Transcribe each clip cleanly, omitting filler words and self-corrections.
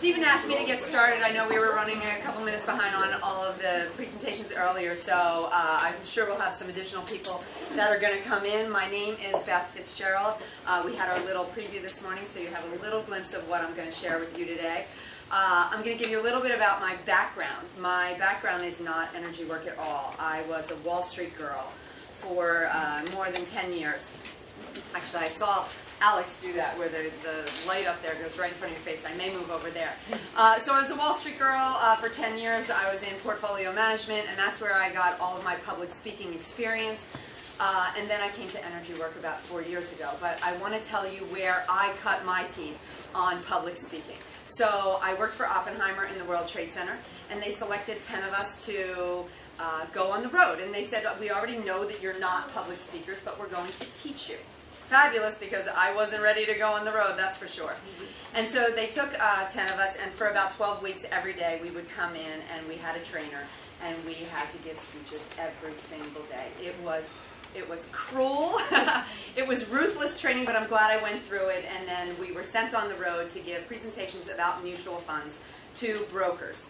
Stephen asked me to get started. I know we were running a couple minutes behind on all of the presentations earlier, so I'm sure we'll have some additional people that are going to come in. My name is Beth Fitzgerald. We had our little preview this morning, so you have a little glimpse of what I'm going to share with you today. I'm going to give you a little bit about my background. My background is not energy work at all. I was a Wall Street girl for more than 10 years. Actually, I saw Alex do that, where the light up there goes right in front of your face. I may move over there. So I was a Wall Street girl for 10 years. I was in portfolio management, and that's where I got all of my public speaking experience. And then I came to energy work about 4 years ago. But I want to tell you where I cut my teeth on public speaking. So I worked for Oppenheimer in the World Trade Center, and they selected 10 of us to go on the road. And they said, we already know that you're not public speakers, but we're going to teach you. Fabulous, because I wasn't ready to go on the road, that's for sure. And so they took 10 of us, and for about 12 weeks every day we would come in and we had a trainer, and we had to give speeches every single day. It was cruel. It was ruthless training, but I'm glad I went through it. And then we were sent on the road to give presentations about mutual funds to brokers.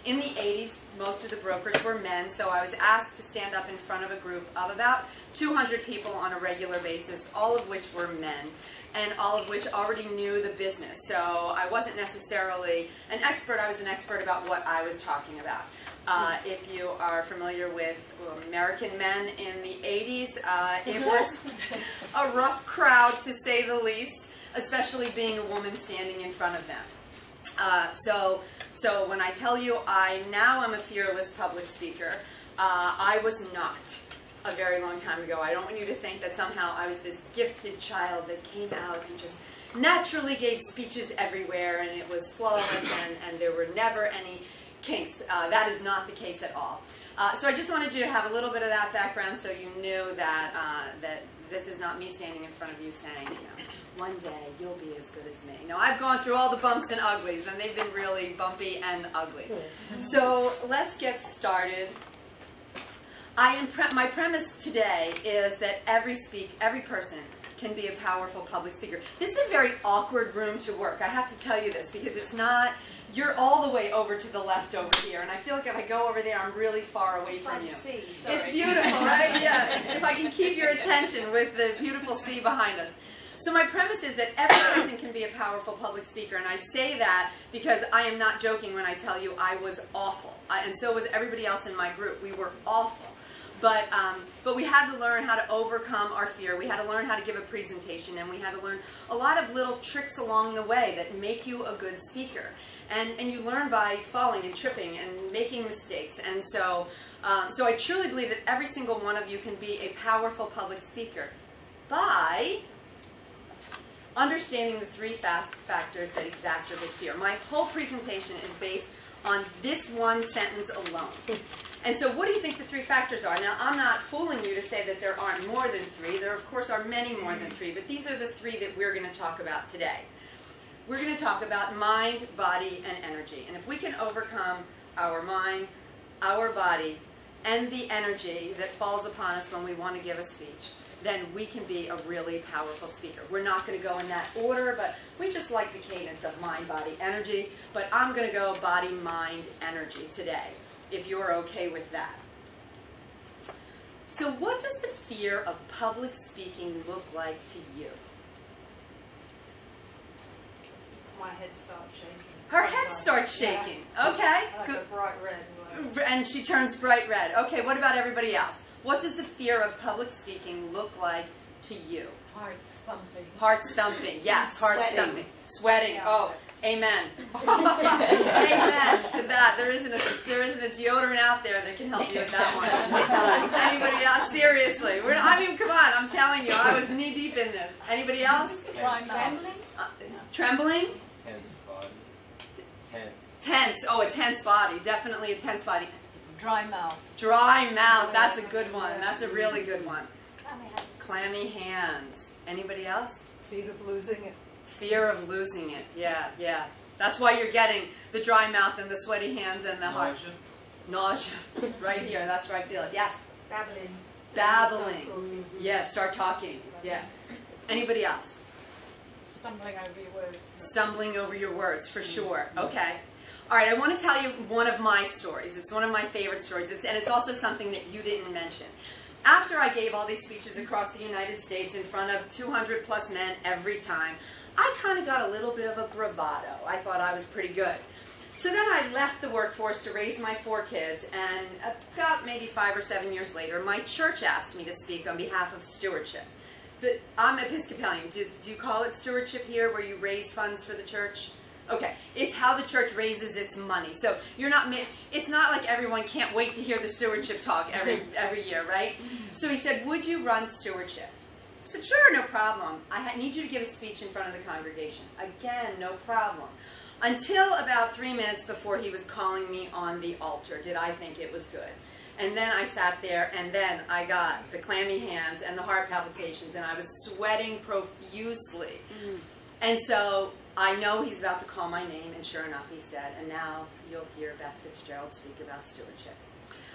In the 80s, most of the brokers were men, so I was asked to stand up in front of a group of about 200 people on a regular basis, all of which were men, and all of which already knew the business. So I wasn't necessarily an expert. I was an expert about what I was talking about. If you are familiar with American men in the 80s, it was a rough crowd, to say the least, especially being a woman standing in front of them. So when I tell you I now am a fearless public speaker, I was not a very long time ago. I don't want you to think that somehow I was this gifted child that came out and just naturally gave speeches everywhere and it was flawless and there were never any kinks. That is not the case at all. So I just wanted you to have a little bit of that background so you knew that, that this is not me standing in front of you saying, you know, one day you'll be as good as me. No, I've gone through all the bumps and uglies, and they've been really bumpy and ugly. So let's get started. My premise today is that every person can be a powerful public speaker. This is a very awkward room to work. I have to tell you this because it's not. You're all the way over to the left over here, and I feel like if I go over there, I'm really far away from you. It's beautiful, right? Yeah. If I can keep your attention with the beautiful sea behind us. So my premise is that every person can be a powerful public speaker, and I say that because I am not joking when I tell you I was awful, and so was everybody else in my group. We were awful. But we had to learn how to overcome our fear. We had to learn how to give a presentation, and we had to learn a lot of little tricks along the way that make you a good speaker. And you learn by falling and tripping and making mistakes. And so I truly believe that every single one of you can be a powerful public speaker by understanding the three factors that exacerbate fear. My whole presentation is based on this one sentence alone. And so what do you think the three factors are? Now, I'm not fooling you to say that there aren't more than three. There, of course, are many more than three, but these are the three that we're going to talk about today. We're going to talk about mind, body, and energy. And if we can overcome our mind, our body, and the energy that falls upon us when we want to give a speech, then we can be a really powerful speaker. We're not going to go in that order, but we just like the cadence of mind, body, energy. But I'm going to go body, mind, energy today, if you're okay with that. So what does the fear of public speaking look like to you? My head starts shaking. Her head starts shaking. Okay. Like Good. a bright red. And she turns bright red. Okay, what about everybody else? What does the fear of public speaking look like to you? Heart thumping. Heart thumping. Yes, heart thumping. Sweating. Oh, amen. Amen to that. There isn't a deodorant out there that can help you with that one. Anybody else? Seriously. Come on. I'm telling you, I was knee deep in this. Anybody else? Trembling. Trembling. Tense body. Tense. Tense. Oh, a tense body. Definitely a tense body. Dry mouth. Dry mouth. That's a good one. That's a really good one. Clammy hands. Anybody else? Fear of losing it. Fear of losing it. Yeah, yeah. That's why you're getting the dry mouth and the sweaty hands and the heart. Nausea. Right here. That's where I feel it. Yes. Babbling. Babbling. Yeah, start talking. Yeah. Anybody else? Stumbling over your words. stumbling over your words, for sure. Okay. All right, I want to tell you one of my stories. It's one of my favorite stories, and it's also something that you didn't mention. After I gave all these speeches across the United States in front of 200 plus men every time, I kind of got a little bit of a bravado. I thought I was pretty good. So then I left the workforce to raise my 4 kids, and about maybe 5 or 7 years later, my church asked me to speak on behalf of stewardship. I'm Episcopalian. Do you call it stewardship here, where you raise funds for the church? Okay, it's how the church raises its money. So it's not like everyone can't wait to hear the stewardship talk every year, right? So he said, would you run stewardship? I said, sure, no problem. I need you to give a speech in front of the congregation. Again, no problem. Until about 3 minutes before he was calling me on the altar, did I think it was good. And then I sat there, and then I got the clammy hands and the heart palpitations, and I was sweating profusely. And so I know he's about to call my name, and sure enough, he said, and now you'll hear Beth Fitzgerald speak about stewardship.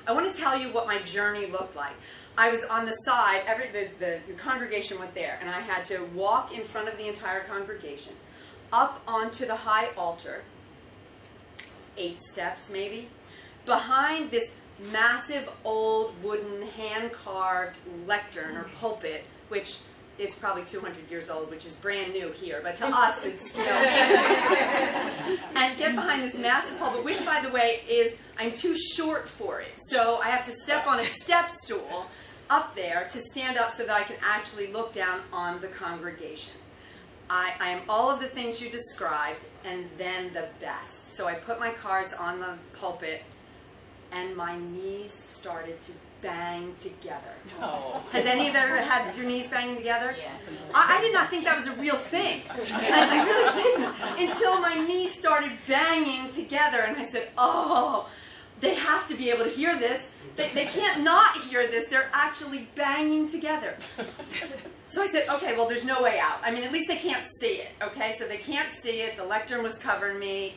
I want to tell you what my journey looked like. I was on the side, the congregation was there, and I had to walk in front of the entire congregation, up onto the high altar, 8 steps maybe, behind this massive old wooden hand-carved lectern or pulpit, which it's probably 200 years old, which is brand new here, but to us it's, you know, and get behind this massive pulpit, which, by the way, I'm too short for it. So I have to step on a step stool up there to stand up so that I can actually look down on the congregation. I am all of the things you described, and then the best. So I put my cards on the pulpit, and my knees started to bang together. Oh. Has any of you ever had your knees banging together? Yeah. I did not think that was a real thing. I really didn't, until my knees started banging together, and I said, oh, they have to be able to hear this. They can't not hear this. They're actually banging together. So I said, okay, well, there's no way out. I mean, at least they can't see it, okay? So they can't see it. The lectern was covering me,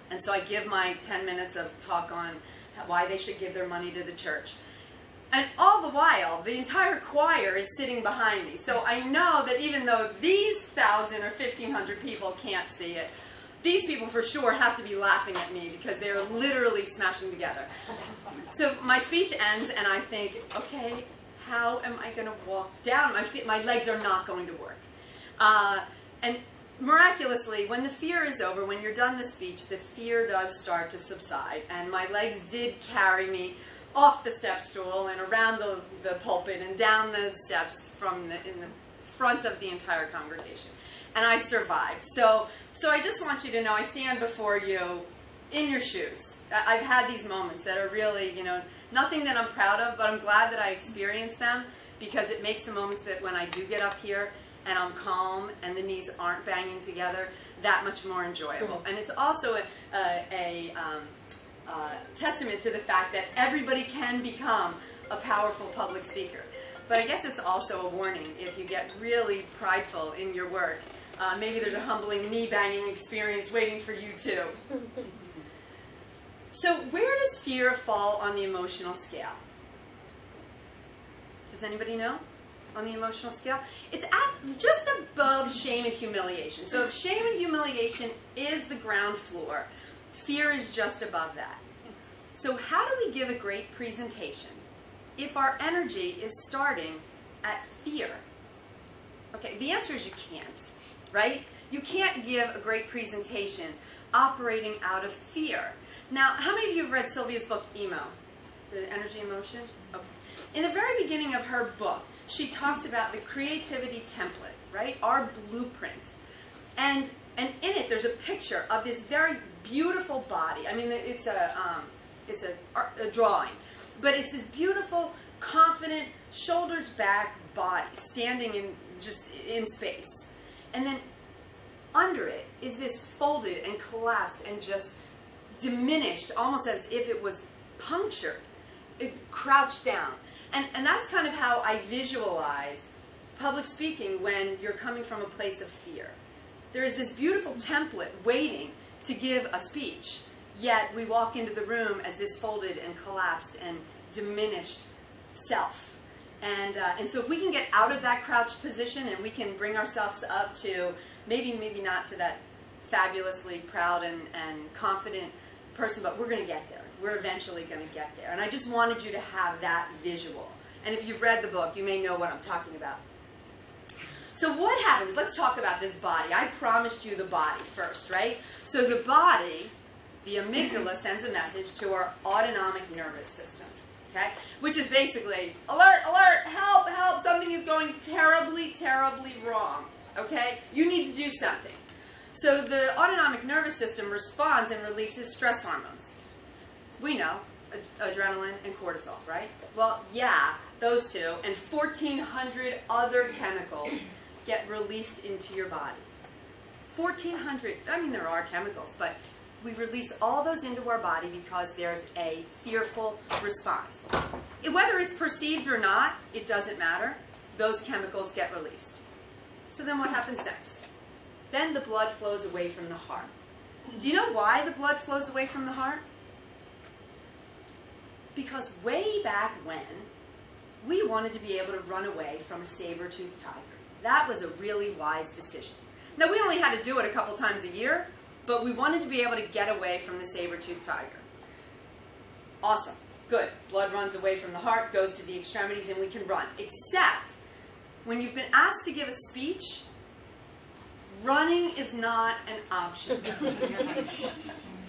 and so I give my 10 minutes of talk on why they should give their money to the church. And all the while, the entire choir is sitting behind me. So I know that even though these 1,000 or 1,500 people can't see it, these people for sure have to be laughing at me because they're literally smashing together. So my speech ends, and I think, okay, how am I going to walk down? My legs are not going to work. And miraculously, when the fear is over, when you're done the speech, the fear does start to subside. And my legs did carry me off the step stool and around the pulpit and down the steps in the front of the entire congregation. And I survived. So I just want you to know I stand before you in your shoes. I've had these moments that are really, nothing that I'm proud of, but I'm glad that I experienced them, because it makes the moments that when I do get up here and I'm calm and the knees aren't banging together that much more enjoyable. And it's also a testament to the fact that everybody can become a powerful public speaker. But I guess it's also a warning if you get really prideful in your work. Maybe there's a humbling knee-banging experience waiting for you too. So where does fear fall on the emotional scale? Does anybody know? On the emotional scale? It's at just above shame and humiliation. So if shame and humiliation is the ground floor, fear is just above that. So how do we give a great presentation if our energy is starting at fear? Okay, the answer is you can't, right? You can't give a great presentation operating out of fear. Now, how many of you have read Sylvia's book, EMO, the Energy Emotion? Okay. In the very beginning of her book, she talks about the creativity template, right? Our blueprint. And in it, there's a picture of this very beautiful body. I mean, it's a drawing. But it's this beautiful, confident, shoulders back body standing in space. And then under it is this folded and collapsed and just diminished, almost as if it was punctured, crouched down. And that's kind of how I visualize public speaking when you're coming from a place of fear. There is this beautiful template waiting to give a speech, yet we walk into the room as this folded and collapsed and diminished self. And so if we can get out of that crouched position and we can bring ourselves up to Maybe not to that fabulously proud and confident person, but we're going to get there. We're eventually going to get there. And I just wanted you to have that visual. And if you've read the book, you may know what I'm talking about. So what happens? Let's talk about this body. I promised you the body first, right? So the body, the amygdala, sends a message to our autonomic nervous system, okay? Which is basically, alert, alert, help, help, something is going terribly, terribly wrong, okay? You need to do something. So the autonomic nervous system responds and releases stress hormones. We know, adrenaline and cortisol, right? Well, yeah, those two, and 1,400 other chemicals get released into your body. 1,400, I mean there are chemicals, but we release all those into our body because there's a fearful response. Whether it's perceived or not, it doesn't matter. Those chemicals get released. So then what happens next? Then the blood flows away from the heart. Do you know why the blood flows away from the heart? Because way back when, we wanted to be able to run away from a saber-toothed tiger. That was a really wise decision. Now, we only had to do it a couple times a year, but we wanted to be able to get away from the saber-toothed tiger. Awesome. Good. Blood runs away from the heart, goes to the extremities, and we can run. Except, when you've been asked to give a speech, running is not an option.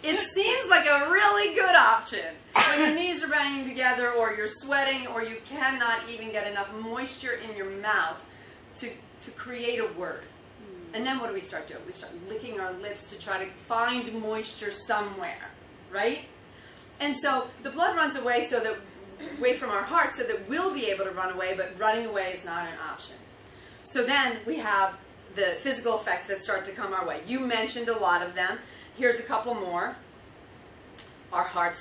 It seems like a really good option when your knees are banging together or you're sweating or you cannot even get enough moisture in your mouth to create a word. And then what do we start doing? We start licking our lips to try to find moisture somewhere, right? And so the blood runs away from our heart so that we'll be able to run away, but running away is not an option. So then we have the physical effects that start to come our way. You mentioned a lot of them. Here's a couple more. Our heart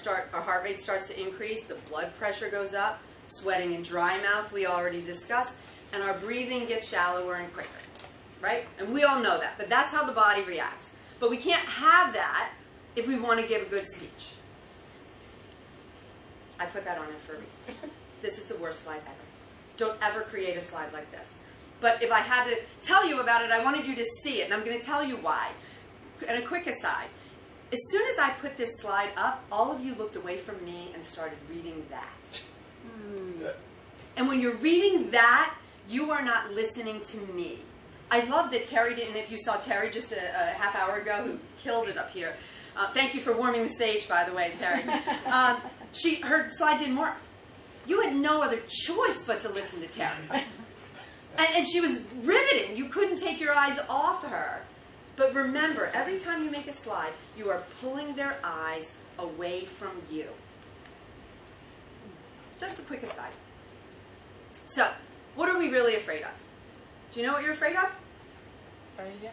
rate starts to increase, the blood pressure goes up, sweating and dry mouth we already discussed, and our breathing gets shallower and quicker, right? And we all know that, but that's how the body reacts. But we can't have that if we want to give a good speech. I put that on there for a reason. This is the worst slide ever. Don't ever create a slide like this. But if I had to tell you about it, I wanted you to see it, and I'm going to tell you why. And a quick aside, as soon as I put this slide up, all of you looked away from me and started reading that. And when you're reading that, you are not listening to me. I love that Terry didn't, if you saw Terry just a half hour ago, who killed it up here. Thank you for warming the stage, by the way, Terry. Her slide didn't work. You had no other choice but to listen to Terry. And she was riveting. You couldn't take your eyes off her. But remember, every time you make a slide, you are pulling their eyes away from you. Just a quick aside. So, what are we really afraid of? Do you know what you're afraid of? Failure.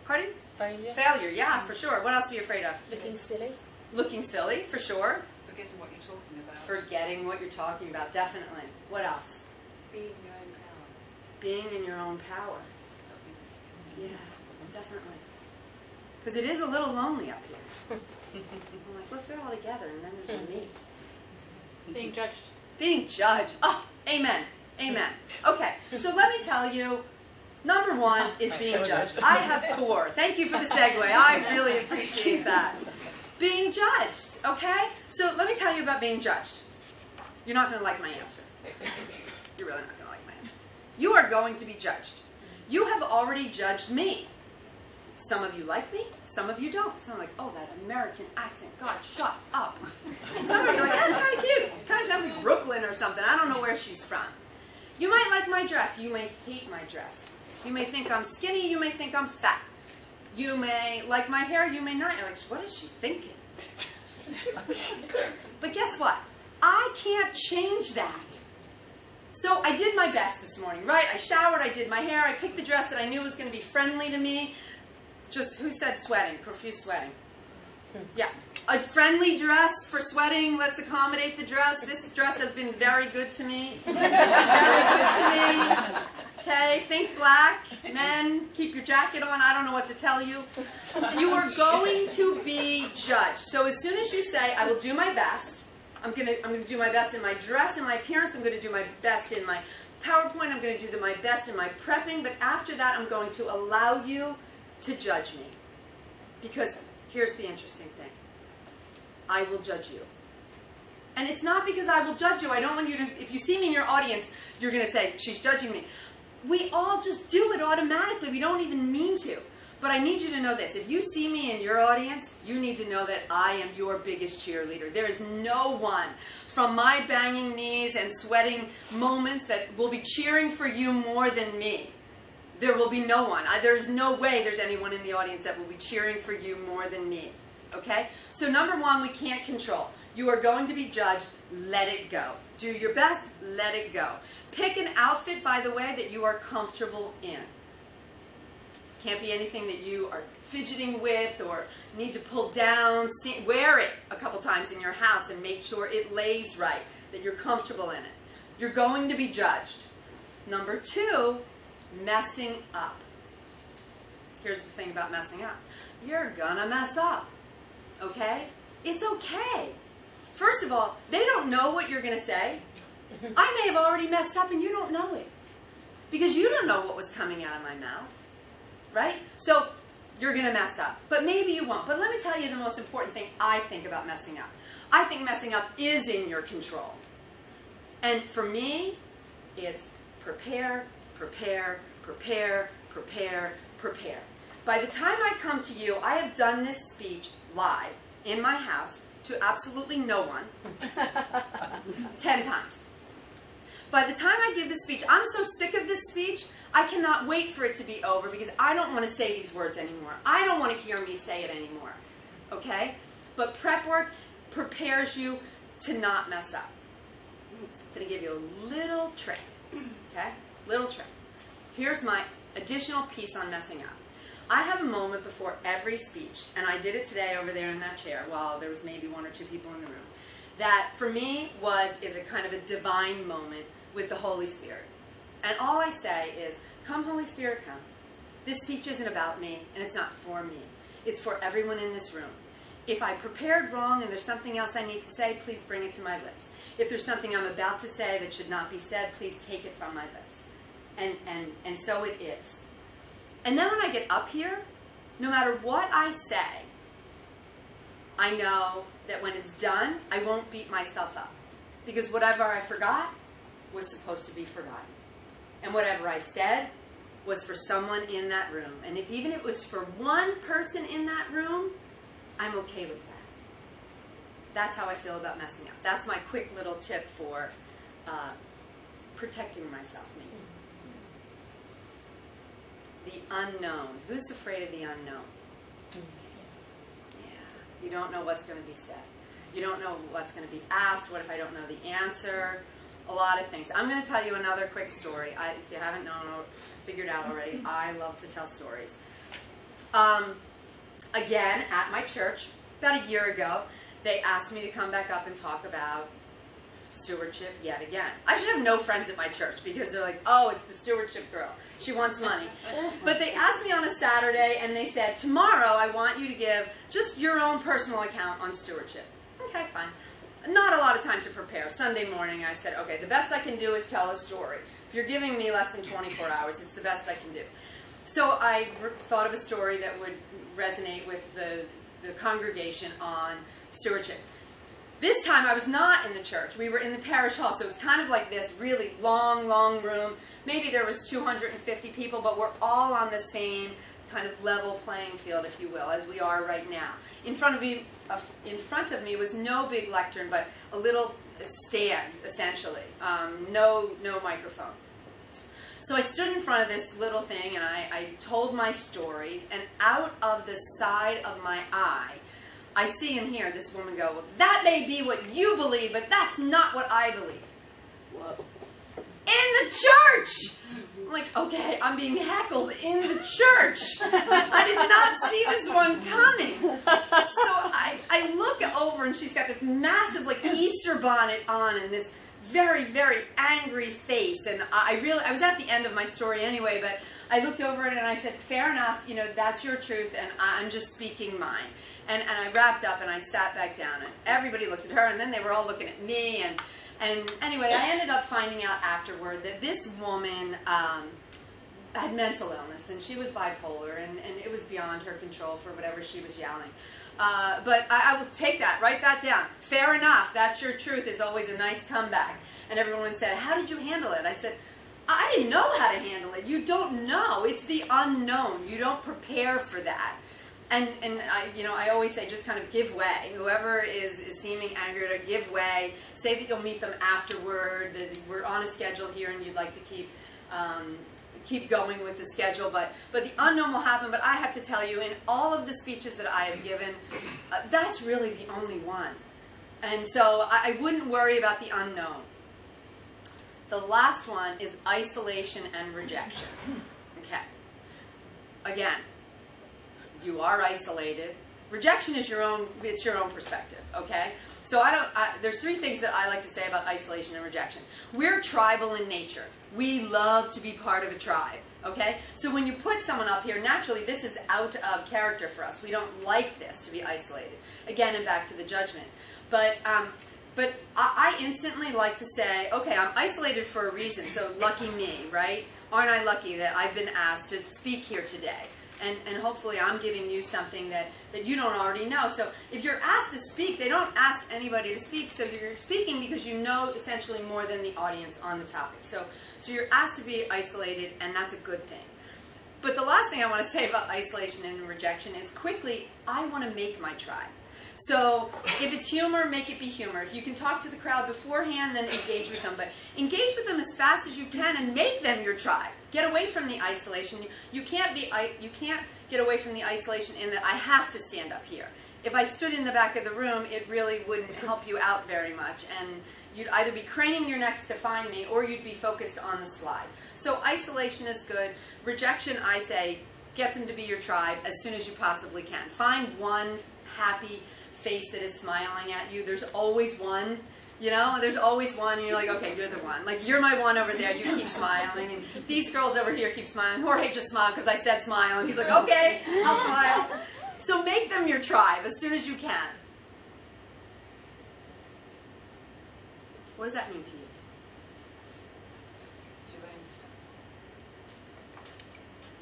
Pardon? Failure. Failure, yeah, for sure. What else are you afraid of? Looking silly. Looking silly, for sure. Forgetting what you're talking about. Forgetting what you're talking about, definitely. What else? Being in your own power. Being in your own power. Not being scared. Yeah, definitely. Because it is a little lonely up here. I'm like, look, they're all together, and then there's me. Being judged. Being judged. Oh, amen. Amen. Okay, so let me tell you, number one is being judged. I have 4. Thank you for the segue. I really appreciate that. Being judged, okay? So let me tell you about being judged. You're not going to like my answer. You're really not going to like my answer. You are going to be judged. You have already judged me. Some of you like me, some of you don't. Some are like, oh, that American accent, God, shut up. And some of you are like, that's kind of cute. It kind of sounds like Brooklyn or something. I don't know where she's from. You might like my dress. You may hate my dress. You may think I'm skinny. You may think I'm fat. You may like my hair. You may not. You're like, what is she thinking? But guess what? I can't change that. So I did my best this morning, right? I showered. I did my hair. I picked the dress that I knew was going to be friendly to me. Just, who said sweating? Profuse sweating. Yeah. A friendly dress for sweating. Let's accommodate the dress. This dress has been very good to me. Very good to me. Okay, think black. Men, keep your jacket on. I don't know what to tell you. You are going to be judged. So as soon as you say, I will do my best, I'm going to do my best in my dress and my appearance. I'm going to do my best in my PowerPoint. I'm going to do my best in my prepping. But after that, I'm going to allow you to judge me. Because here's the interesting thing. I will judge you. And it's not because I will judge you. I don't want you to, if you see me in your audience, you're going to say, she's judging me. We all just do it automatically. We don't even mean to. But I need you to know this. If you see me in your audience, you need to know that I am your biggest cheerleader. There is no one from my banging knees and sweating moments that will be cheering for you more than me. There will be no one. There's no way there's anyone in the audience that will be cheering for you more than me. Okay? So number one, we can't control. You are going to be judged. Let it go. Do your best. Let it go. Pick an outfit, by the way, that you are comfortable in. Can't be anything that you are fidgeting with or need to pull down. Wear it a couple times in your house and make sure it lays right, that you're comfortable in it. You're going to be judged. Number two, messing up. Here's the thing about messing up. You're gonna mess up. Okay? It's okay. First of all, they don't know what you're gonna say. I may have already messed up and you don't know it. Because you don't know what was coming out of my mouth. Right? So, you're going to mess up. But maybe you won't. But let me tell you the most important thing I think about messing up. I think messing up is in your control. And for me, it's prepare, prepare, prepare, prepare, prepare. By the time I come to you, I have done this speech live in my house to absolutely no one 10 times. By the time I give this speech, I'm so sick of this speech, I cannot wait for it to be over because I don't want to say these words anymore. I don't want to hear me say it anymore. Okay? But prep work prepares you to not mess up. I'm going to give you a little trick. Okay? Little trick. Here's my additional piece on messing up. I have a moment before every speech, and I did it today over there in that chair while there was maybe one or two people in the room, that for me is a kind of a divine moment with the Holy Spirit. And all I say is, come Holy Spirit, come. This speech isn't about me, and it's not for me. It's for everyone in this room. If I prepared wrong and there's something else I need to say, please bring it to my lips. If there's something I'm about to say that should not be said, please take it from my lips. And so it is. And then when I get up here, no matter what I say, I know that when it's done, I won't beat myself up. Because whatever I forgot was supposed to be forgotten. And whatever I said was for someone in that room. And if even it was for one person in that room, I'm okay with that. That's how I feel about messing up. That's my quick little tip for protecting myself, maybe. The unknown. Who's afraid of the unknown? Yeah. You don't know what's going to be said. You don't know what's going to be asked. What if I don't know the answer? A lot of things. I'm going to tell you another quick story. If you haven't known or figured out already, I love to tell stories. Again, at my church, about a year ago, they asked me to come back up and talk about stewardship yet again. I should have no friends at my church because they're like, oh, it's the stewardship girl. She wants money. But they asked me on a Saturday and they said, tomorrow I want you to give just your own personal account on stewardship. Okay, fine. Not a lot of time to prepare. Sunday morning I said, okay, the best I can do is tell a story. If you're giving me less than 24 hours, it's the best I can do. So I thought of a story that would resonate with the congregation on stewardship. This time I was not in the church. We were in the parish hall, so it's kind of like this really long, long room. Maybe there was 250 people, but we're all on the same kind of level playing field, if you will, as we are right now. In front of me was no big lectern, but a little stand, essentially. No microphone. So I stood in front of this little thing, and I told my story, and out of the side of my eye, I see and hear this woman go, well, that may be what you believe, but that's not what I believe. Whoa. In the church! I'm like, okay, I'm being heckled in the church. I did not see this one coming. So I look over, and she's got this massive, like, Easter bonnet on and this very, very angry face. And I was at the end of my story anyway, but I looked over at it and I said, fair enough, you know, that's your truth, and I'm just speaking mine. And I wrapped up and I sat back down, and everybody looked at her, and then they were all looking at me, and anyway, I ended up finding out afterward that this woman, had mental illness, and she was bipolar, and it was beyond her control for whatever she was yelling. But I will take that, write that down. Fair enough, that's your truth is always a nice comeback. And everyone said, how did you handle it? I said, I didn't know how to handle it. You don't know. It's the unknown. You don't prepare for that. And I always say, just kind of give way. Whoever is seeming angry, to give way. Say that you'll meet them afterward, that we're on a schedule here and you'd like to keep going with the schedule, but the unknown will happen. But I have to tell you, in all of the speeches that I have given, that's really the only one. And so I wouldn't worry about the unknown. The last one is isolation and rejection. Okay. Again, you are isolated. Rejection is it's your own perspective, okay? So there's three things that I like to say about isolation and rejection. We're tribal in nature. We love to be part of a tribe, okay? So when you put someone up here, naturally this is out of character for us. We don't like this, to be isolated. Again, and back to the judgment. But I instantly like to say, okay, I'm isolated for a reason, so lucky me, right? Aren't I lucky that I've been asked to speak here today? And hopefully I'm giving you something that you don't already know. So if you're asked to speak, they don't ask anybody to speak, so you're speaking because you know essentially more than the audience on the topic. So you're asked to be isolated, and that's a good thing. But the last thing I want to say about isolation and rejection is quickly, I want to make my tribe. So if it's humor, make it be humor. If you can talk to the crowd beforehand, then engage with them. But engage with them as fast as you can and make them your tribe. Get away from the isolation. You can't get away from the isolation in that I have to stand up here. If I stood in the back of the room, it really wouldn't help you out very much. And you'd either be craning your necks to find me, or you'd be focused on the slide. So isolation is good. Rejection, I say, get them to be your tribe as soon as you possibly can. Find one happy face that is smiling at you. There's always one, there's always one, and you're like, okay, you're the one. Like, you're my one over there, you keep smiling, and these girls over here keep smiling. Jorge just smiled because I said smile, and he's like, okay, I'll smile. So make them your tribe as soon as you can. What does that mean to you? It's your own stuff.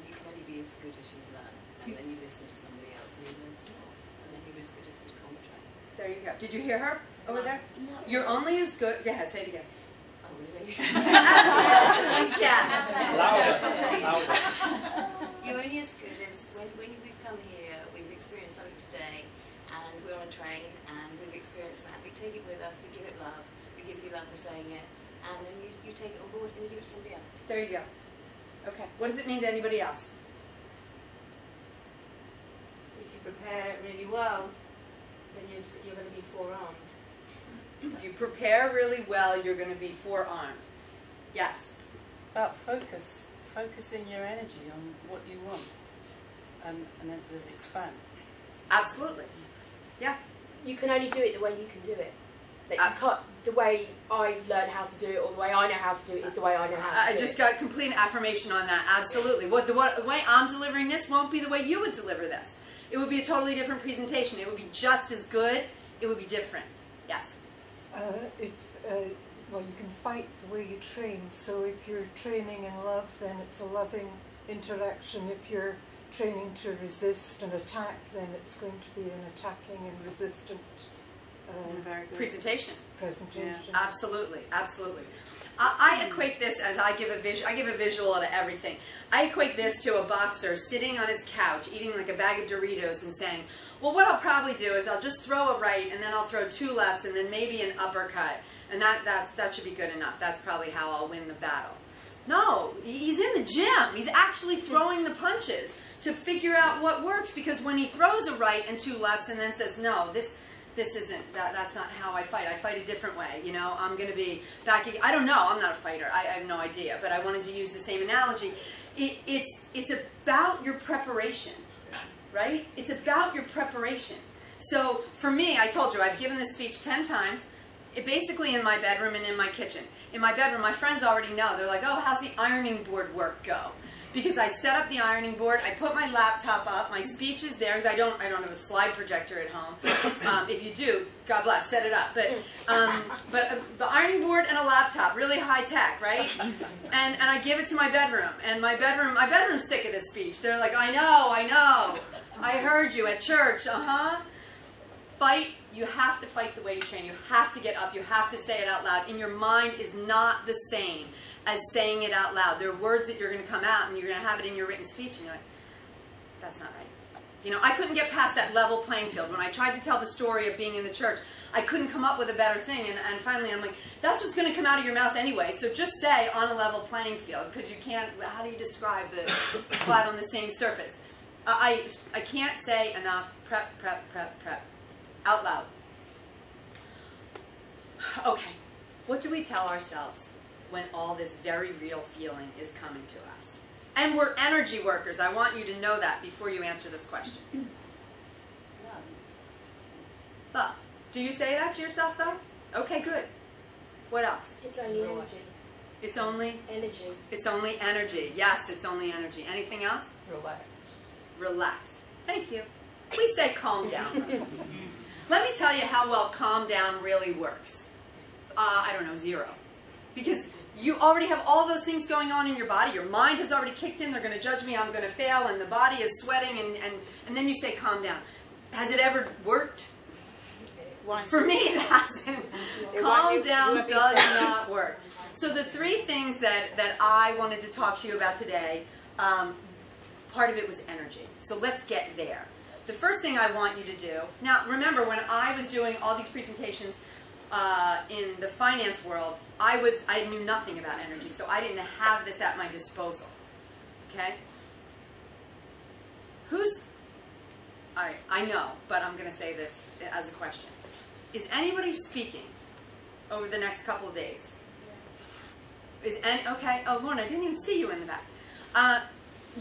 You can only be as good as you learn, and then you listen to somebody else and you learn some more, and then you're as good as the contract. There you go. Did you hear her over there? No. You're only as good. Go ahead, say it again. Oh, really? Yeah. Louder. You're only as good as when we've come here, we've experienced something today, and we're on a train, and we've experienced that. We take it with us, we give it love, we give you love for saying it, and then you take it on board and you give it to somebody else. There you go. Okay. What does it mean to anybody else? If you prepare really well, then you're going to be forearmed. If you prepare really well, you're going to be forearmed. Yes. About focus. Focusing your energy on what you want, and then expand. Absolutely. Yeah. You can only do it the way you can do it. Like you can't, the way I've learned how to do it, or the way I know how to do it, is the way I know how to do it. I just got complete affirmation on that. Absolutely. The way I'm delivering this won't be the way you would deliver this. It would be a totally different presentation. It would be just as good. It would be different. Yes. Well, you can fight the way you train. So if you're training in love, then it's a loving interaction. If you're training to resist and attack, then it's going to be an attacking and resistant presentation. Yeah. Absolutely, absolutely. I equate this as I give a visual to everything. I equate this to a boxer sitting on his couch eating like a bag of Doritos and saying, well, what I'll probably do is I'll just throw a right, and then I'll throw two lefts, and then maybe an uppercut. And that should be good enough. That's probably how I'll win the battle. No, he's in the gym. He's actually throwing the punches to figure out what works, because when he throws a right and two lefts and then says, no, this isn't, that's not how I fight. I fight a different way. I'm going to be backing. I don't know. I'm not a fighter. I have no idea. But I wanted to use the same analogy. It's about your preparation, right? It's about your preparation. So for me, I told you, I've given this speech 10 times. Basically in my bedroom and in my kitchen. In my bedroom, my friends already know. They're like, oh, how's the ironing board work go? because I set up the ironing board, I put my laptop up, my speech is there, because I don't have a slide projector at home. If you do, God bless, set it up. But the ironing board and a laptop, really high tech, right? And I give it to my bedroom, and my bedroom's sick of this speech. They're like, I know, I heard you at church, Fight, you have to fight the way you train. You have to get up, you have to say it out loud. And your mind is not the same as saying it out loud. There are words that you're going to come out and you're going to have it in your written speech and you're like, that's not right. You know, I couldn't get past that level playing field. When I tried to tell the story of being in the church, I couldn't come up with a better thing. And finally I'm like, that's what's going to come out of your mouth anyway. So just say on a level playing field, because you can't, how do you describe the flat on the same surface? I can't say enough prep. Out loud. Okay, what do we tell ourselves when all this very real feeling is coming to us? And we're energy workers. I want you to know that before you answer this question. Love. Do you say that to yourself, though? Okay, good. What else? It's only energy. It's only? Energy. It's only energy. Yes, it's only energy. Anything else? Relax. Relax. Thank you. We say calm down. Let me tell you how well calm down really works. I don't know, 0. Because you already have all those things going on in your body. Your mind has already kicked in. They're going to judge me. I'm going to fail. And the body is sweating. And then you say calm down. Has it ever worked? For me, it hasn't. Calm down does not work. So the 3 things that I wanted to talk to you about today, part of it was energy. So let's get there. The first thing I want you to do, now remember when I was doing all these presentations in the finance world, I knew nothing about energy, so I didn't have this at my disposal. Okay? I know, but I'm going to say this as a question. Is anybody speaking over the next couple of days? Okay, oh Lorna, I didn't even see you in the back.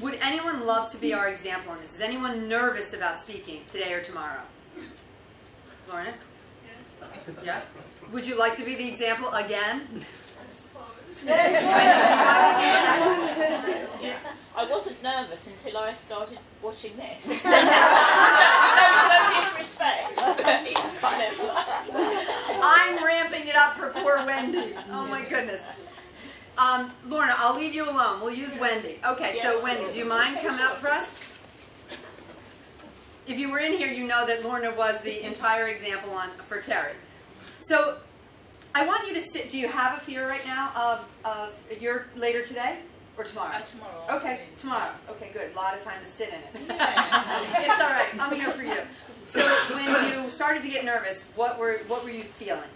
Would anyone love to be our example on this? Is anyone nervous about speaking today or tomorrow? Lorna? Yes. Yeah? Would you like to be the example again? I suppose. I wasn't nervous until I started watching this. no disrespect, but it's kind of I'm ramping it up for poor Wendy. Oh my goodness. Lorna, I'll leave you alone. We'll use Wendy. Okay, so Wendy, do you mind coming up for us? If you were in here, you know that Lorna was the entire example for Terry. So I want you to sit. Do you have a fear right now of your later today or tomorrow? Tomorrow. Okay, tomorrow. Okay, good. A lot of time to sit in it. It's all right. I'm here for you. So when you started to get nervous, what were you feeling?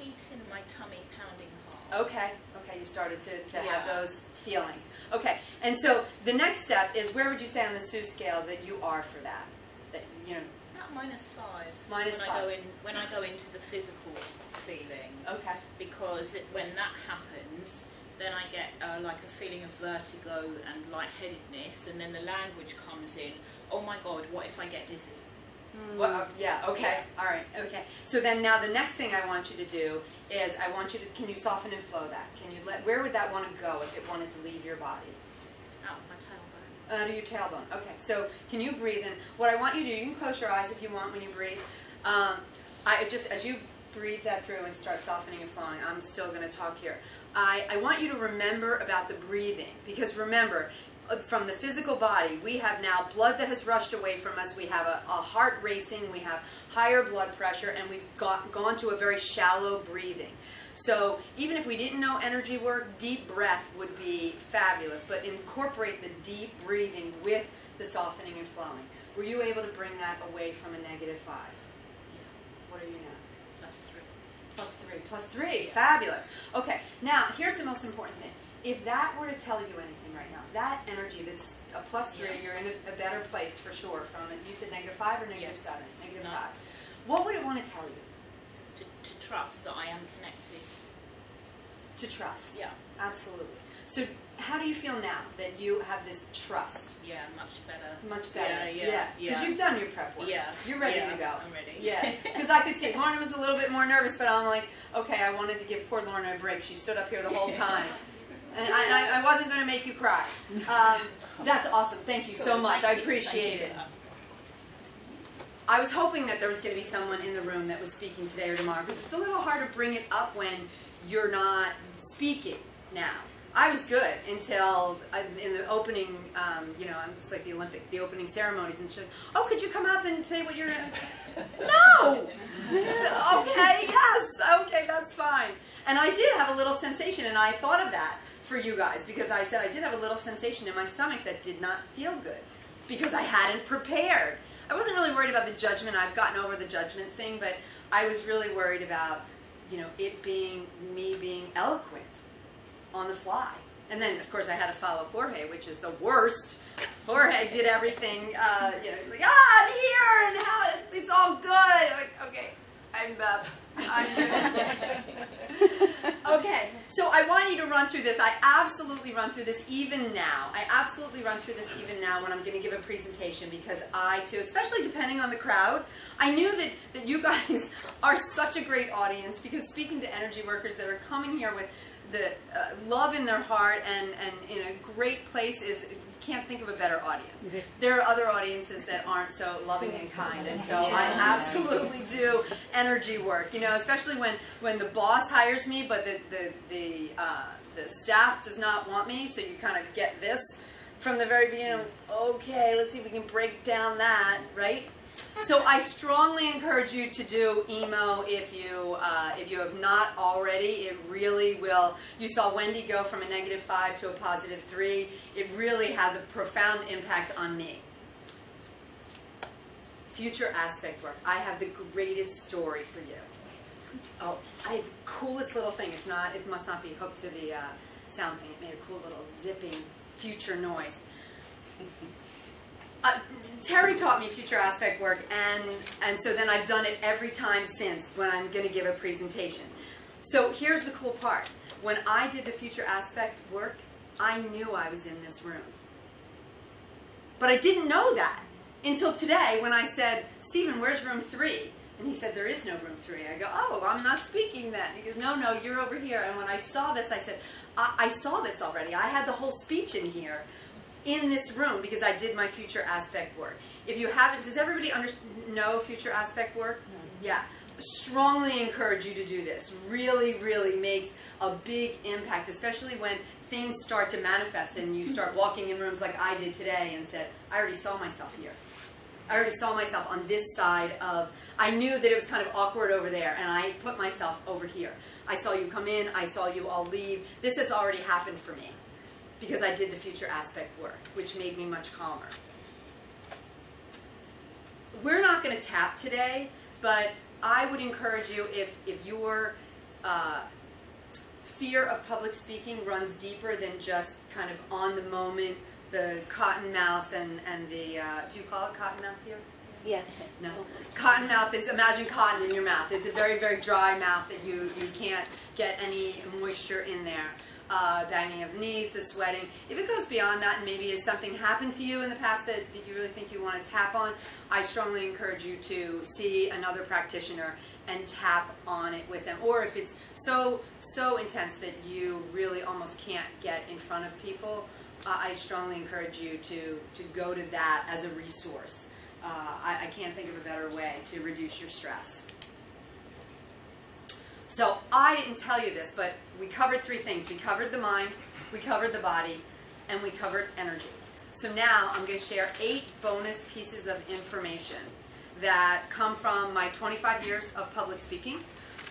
Heat in my tummy, pounding hard. Okay, you started to have those feelings. Okay, and so the next step is, where would you say on the SUE scale that you are for that? That About -5. -5. When I go into the physical feeling. Okay. Because when that happens, then I get like a feeling of vertigo and lightheadedness, and then the language comes in. Oh my God, what if I get dizzy? Well, yeah, okay, all right, okay. So then now the next thing I want you to do is can you soften and flow that? Where would that want to go if it wanted to leave your body? Out of my tailbone. Out of your tailbone, okay. So can you breathe? And what I want you to do, you can close your eyes if you want when you breathe. As you breathe that through and start softening and flowing, I'm still going to talk here. I want you to remember about the breathing, because remember, from the physical body, we have now blood that has rushed away from us, we have a heart racing, we have higher blood pressure, and we've gone to a very shallow breathing. So even if we didn't know energy work, deep breath would be fabulous, but incorporate the deep breathing with the softening and flowing. Were you able to bring that away from a -5? Yeah. What are you now? +3. +3, fabulous. Okay, now here's the most important thing. If that were to tell you anything right now, that energy that's a +3, you're in a better place for sure. You said -5 or -7? -5. What would it want to tell you? To trust that I am connected. To trust. Yeah. Absolutely. So how do you feel now that you have this trust? Yeah, much better. Much better. Yeah. Because you've done your prep work. Yeah. You're ready to go. I'm ready. Yeah. Because I could see Lorna was a little bit more nervous, but I'm like, okay, I wanted to give poor Lorna a break. She stood up here the whole time. And I wasn't going to make you cry. That's awesome. Thank you so much. I appreciate it. I was hoping that there was going to be someone in the room that was speaking today or tomorrow, because it's a little hard to bring it up when you're not speaking now. I was good until in the opening, it's like the opening ceremonies, and she's like, oh, could you come up and say what you're No! Okay, yes, okay, that's fine. And I did have a little sensation, and I thought of that for you guys, because I said I did have a little sensation in my stomach that did not feel good, because I hadn't prepared. I wasn't really worried about the judgment. I've gotten over the judgment thing, but I was really worried about, it being me being eloquent on the fly. And then, of course, I had to follow Jorge, which is the worst. Jorge did everything, he's like, I'm here, and it's all good. Like, okay, I'm good. Okay, so I want you to run through this. I absolutely run through this even now. When I'm going to give a presentation, because I, too, especially depending on the crowd, I knew that you guys are such a great audience, because speaking to energy workers that are coming here with the love in their heart and in a great place is, you can't think of a better audience. There are other audiences that aren't so loving and kind, and so I absolutely do energy work. Especially when the boss hires me, but the staff does not want me, so you kind of get this from the very beginning. Okay, let's see if we can break down that, right? So I strongly encourage you to do EMO if you have not already. It really will. You saw Wendy go from a -5 to a +3. It really has a profound impact on me. Future aspect work. I have the greatest story for you. Oh, I had the coolest little thing. It must not be hooked to the sound thing. It made a cool little zipping future noise. Terry taught me future aspect work, and so then I've done it every time since when I'm going to give a presentation. So here's the cool part. When I did the future aspect work, I knew I was in this room. But I didn't know that until today when I said, Stephen, where's room 3? And he said, there is no room 3. I go, oh, I'm not speaking then. He goes, no, you're over here. And when I saw this, I said, I saw this already. I had the whole speech in here, in this room, because I did my future aspect work. If you haven't, does everybody know future aspect work? Yeah. Strongly encourage you to do this. Really, really makes a big impact, especially when things start to manifest and you start walking in rooms like I did today and said, I already saw myself here. I already saw myself on this side of, I knew that it was kind of awkward over there, and I put myself over here. I saw you come in, I saw you all leave. This has already happened for me, because I did the future aspect work, which made me much calmer. We're not going to tap today, but I would encourage you, if your fear of public speaking runs deeper than just kind of on the moment, the cotton mouth and the, do you call it cotton mouth here? Yeah. No. Cotton mouth is, imagine cotton in your mouth. It's a very, very dry mouth that you can't get any moisture in there. Banging of the knees, the sweating. If it goes beyond that, and maybe has something happened to you in the past that you really think you want to tap on, I strongly encourage you to see another practitioner and tap on it with them. Or if it's so intense that you really almost can't get in front of people, I strongly encourage you to go to that as a resource. I can't think of a better way to reduce your stress. So I didn't tell you this, but we covered 3 things. We covered the mind, we covered the body, and we covered energy. So now I'm going to share 8 bonus pieces of information that come from my 25 years of public speaking.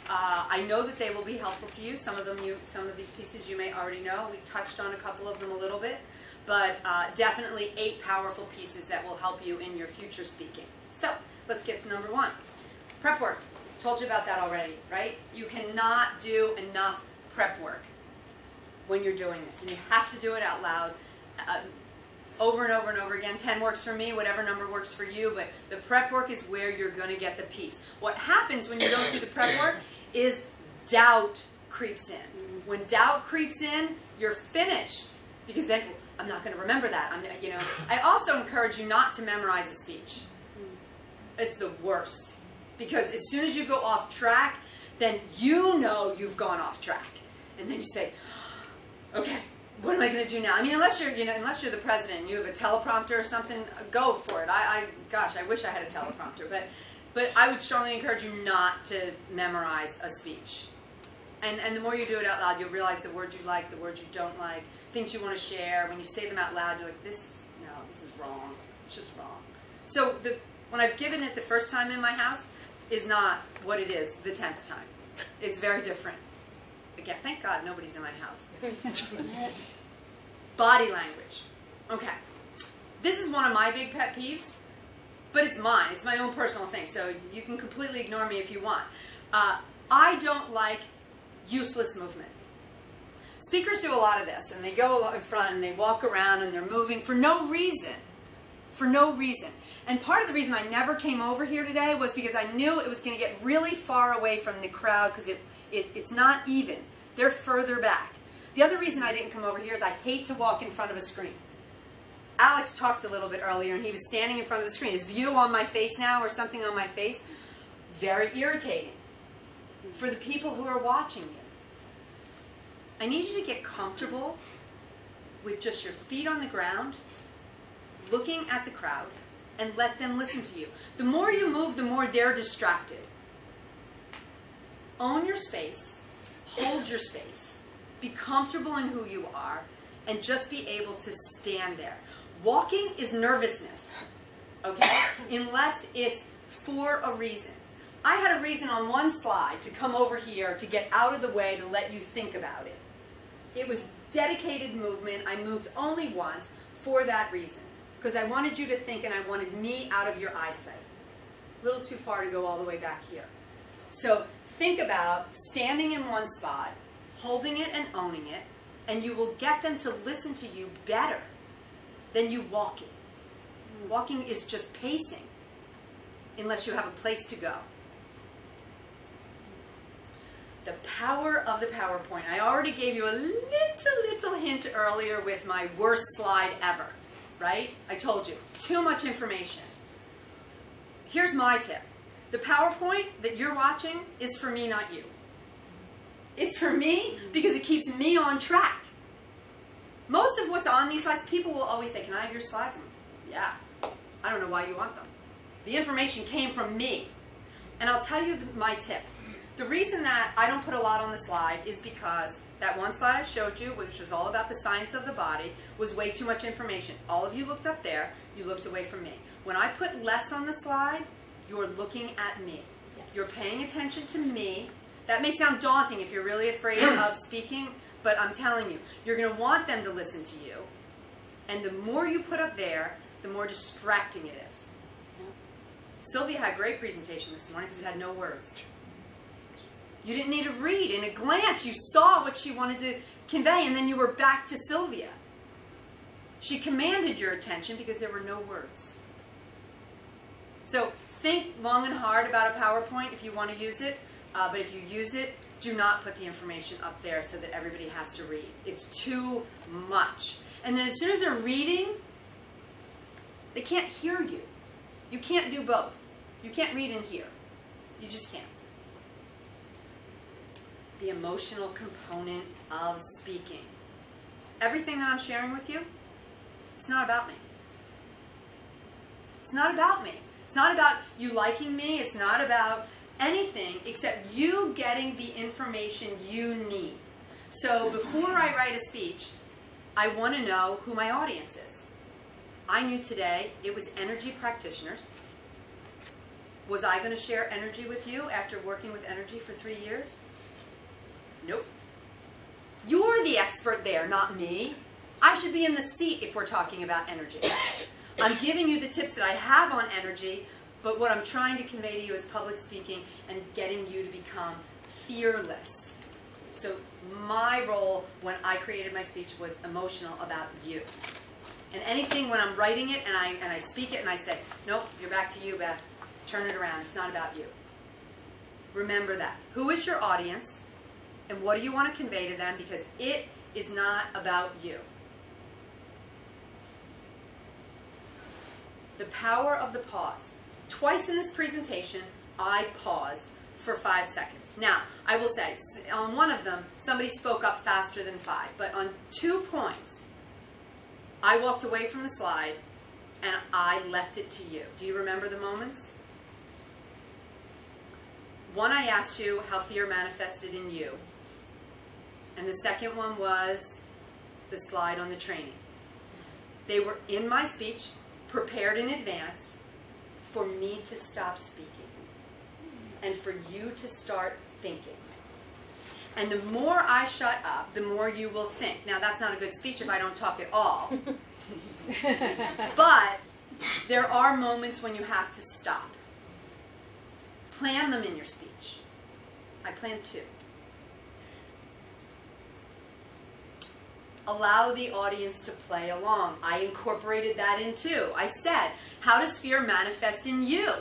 I know that they will be helpful to you. Some of these pieces you may already know. We touched on a couple of them a little bit, but definitely 8 powerful pieces that will help you in your future speaking. So let's get to number 1. Prep work. Told you about that already, right? You cannot do enough prep work when you're doing this, and you have to do it out loud over and over and over again. 10 works for me, whatever number works for you, but the prep work is where you're going to get the piece. What happens when you don't do the prep work is doubt creeps in. When doubt creeps in, you're finished, because then I'm not going to remember that. I also encourage you not to memorize a speech. It's the worst. Because as soon as you go off track, then you know you've gone off track. And then you say, okay, what am I going to do now? I mean, unless you're the president and you have a teleprompter or something, go for it. Gosh, I wish I had a teleprompter, but I would strongly encourage you not to memorize a speech. And the more you do it out loud, you'll realize the words you like, the words you don't like, things you want to share. When you say them out loud, you're like, this is wrong. It's just wrong. So when I've given it the first time in my house is not what it is the 10th time. It's very different. Again, thank God nobody's in my house. Body language. Okay. This is one of my big pet peeves, but it's mine. It's my own personal thing, so you can completely ignore me if you want. I don't like useless movement. Speakers do a lot of this, and they go in front and they walk around and they're moving for no reason. For no reason. And part of the reason I never came over here today was because I knew it was going to get really far away from the crowd because it's not even. They're further back. The other reason I didn't come over here is I hate to walk in front of a screen. Alex talked a little bit earlier, and he was standing in front of the screen. His view on my face now, or something on my face, very irritating for the people who are watching you. I need you to get comfortable with just your feet on the ground, looking at the crowd, and let them listen to you. The more you move, the more they're distracted. Own your space, hold your space, be comfortable in who you are, and just be able to stand there. Walking is nervousness, okay? Unless it's for a reason. I had a reason on one slide to come over here to get out of the way to let you think about it. It was dedicated movement. I moved only once for that reason. Because I wanted you to think and I wanted me out of your eyesight. A little too far to go all the way back here. So think about standing in one spot, holding it and owning it, and you will get them to listen to you better than you walking. Walking is just pacing, unless you have a place to go. The power of the PowerPoint. I already gave you a little hint earlier with my worst slide ever, right? I told you, too much information. Here's my tip. The PowerPoint that you're watching is for me, not you. It's for me because it keeps me on track. Most of what's on these slides, people will always say, can I have your slides? Yeah. I don't know why you want them. The information came from me. And I'll tell you my tip. The reason that I don't put a lot on the slide is because that one slide I showed you, which was all about the science of the body, was way too much information. All of you looked up there, you looked away from me. When I put less on the slide, you're looking at me. You're paying attention to me. That may sound daunting if you're really afraid of speaking, but I'm telling you, you're going to want them to listen to you. And the more you put up there, the more distracting it is. Sylvia had a great presentation this morning because it had no words. You didn't need to read. In a glance, you saw what she wanted to convey, and then you were back to Sylvia. She commanded your attention because there were no words. So think long and hard about a PowerPoint if you want to use it, but if you use it, do not put the information up there so that everybody has to read. It's too much. And then as soon as they're reading, they can't hear you. You can't do both. You can't read and hear. You just can't. The emotional component of speaking. Everything that I'm sharing with you, it's not about me. It's not about me. It's not about you liking me. It's not about anything except you getting the information you need. So before I write a speech, I want to know who my audience is. I knew today it was energy practitioners. Was I going to share energy with you after working with energy for 3 years? Nope. You're the expert there, not me. I should be in the seat if we're talking about energy. I'm giving you the tips that I have on energy, but what I'm trying to convey to you is public speaking and getting you to become fearless. So my role when I created my speech was emotional about you. And anything when I'm writing it and I speak it and I say, nope, you're back to you, Beth. Turn it around. It's not about you. Remember that. Who is your audience? And what do you want to convey to them? Because it is not about you. The power of the pause. Twice in this presentation, I paused for 5 seconds. Now, I will say, on one of them, somebody spoke up faster than 5, but on 2 points, I walked away from the slide and I left it to you. Do you remember the moments? One, I asked you how fear manifested in you. And the second one was the slide on the training. They were in my speech, prepared in advance for me to stop speaking and for you to start thinking. And the more I shut up, the more you will think. Now, that's not a good speech if I don't talk at all. But there are moments when you have to stop. Plan them in your speech. I planned 2. Allow the audience to play along. I incorporated that in too. I said, how does fear manifest in you?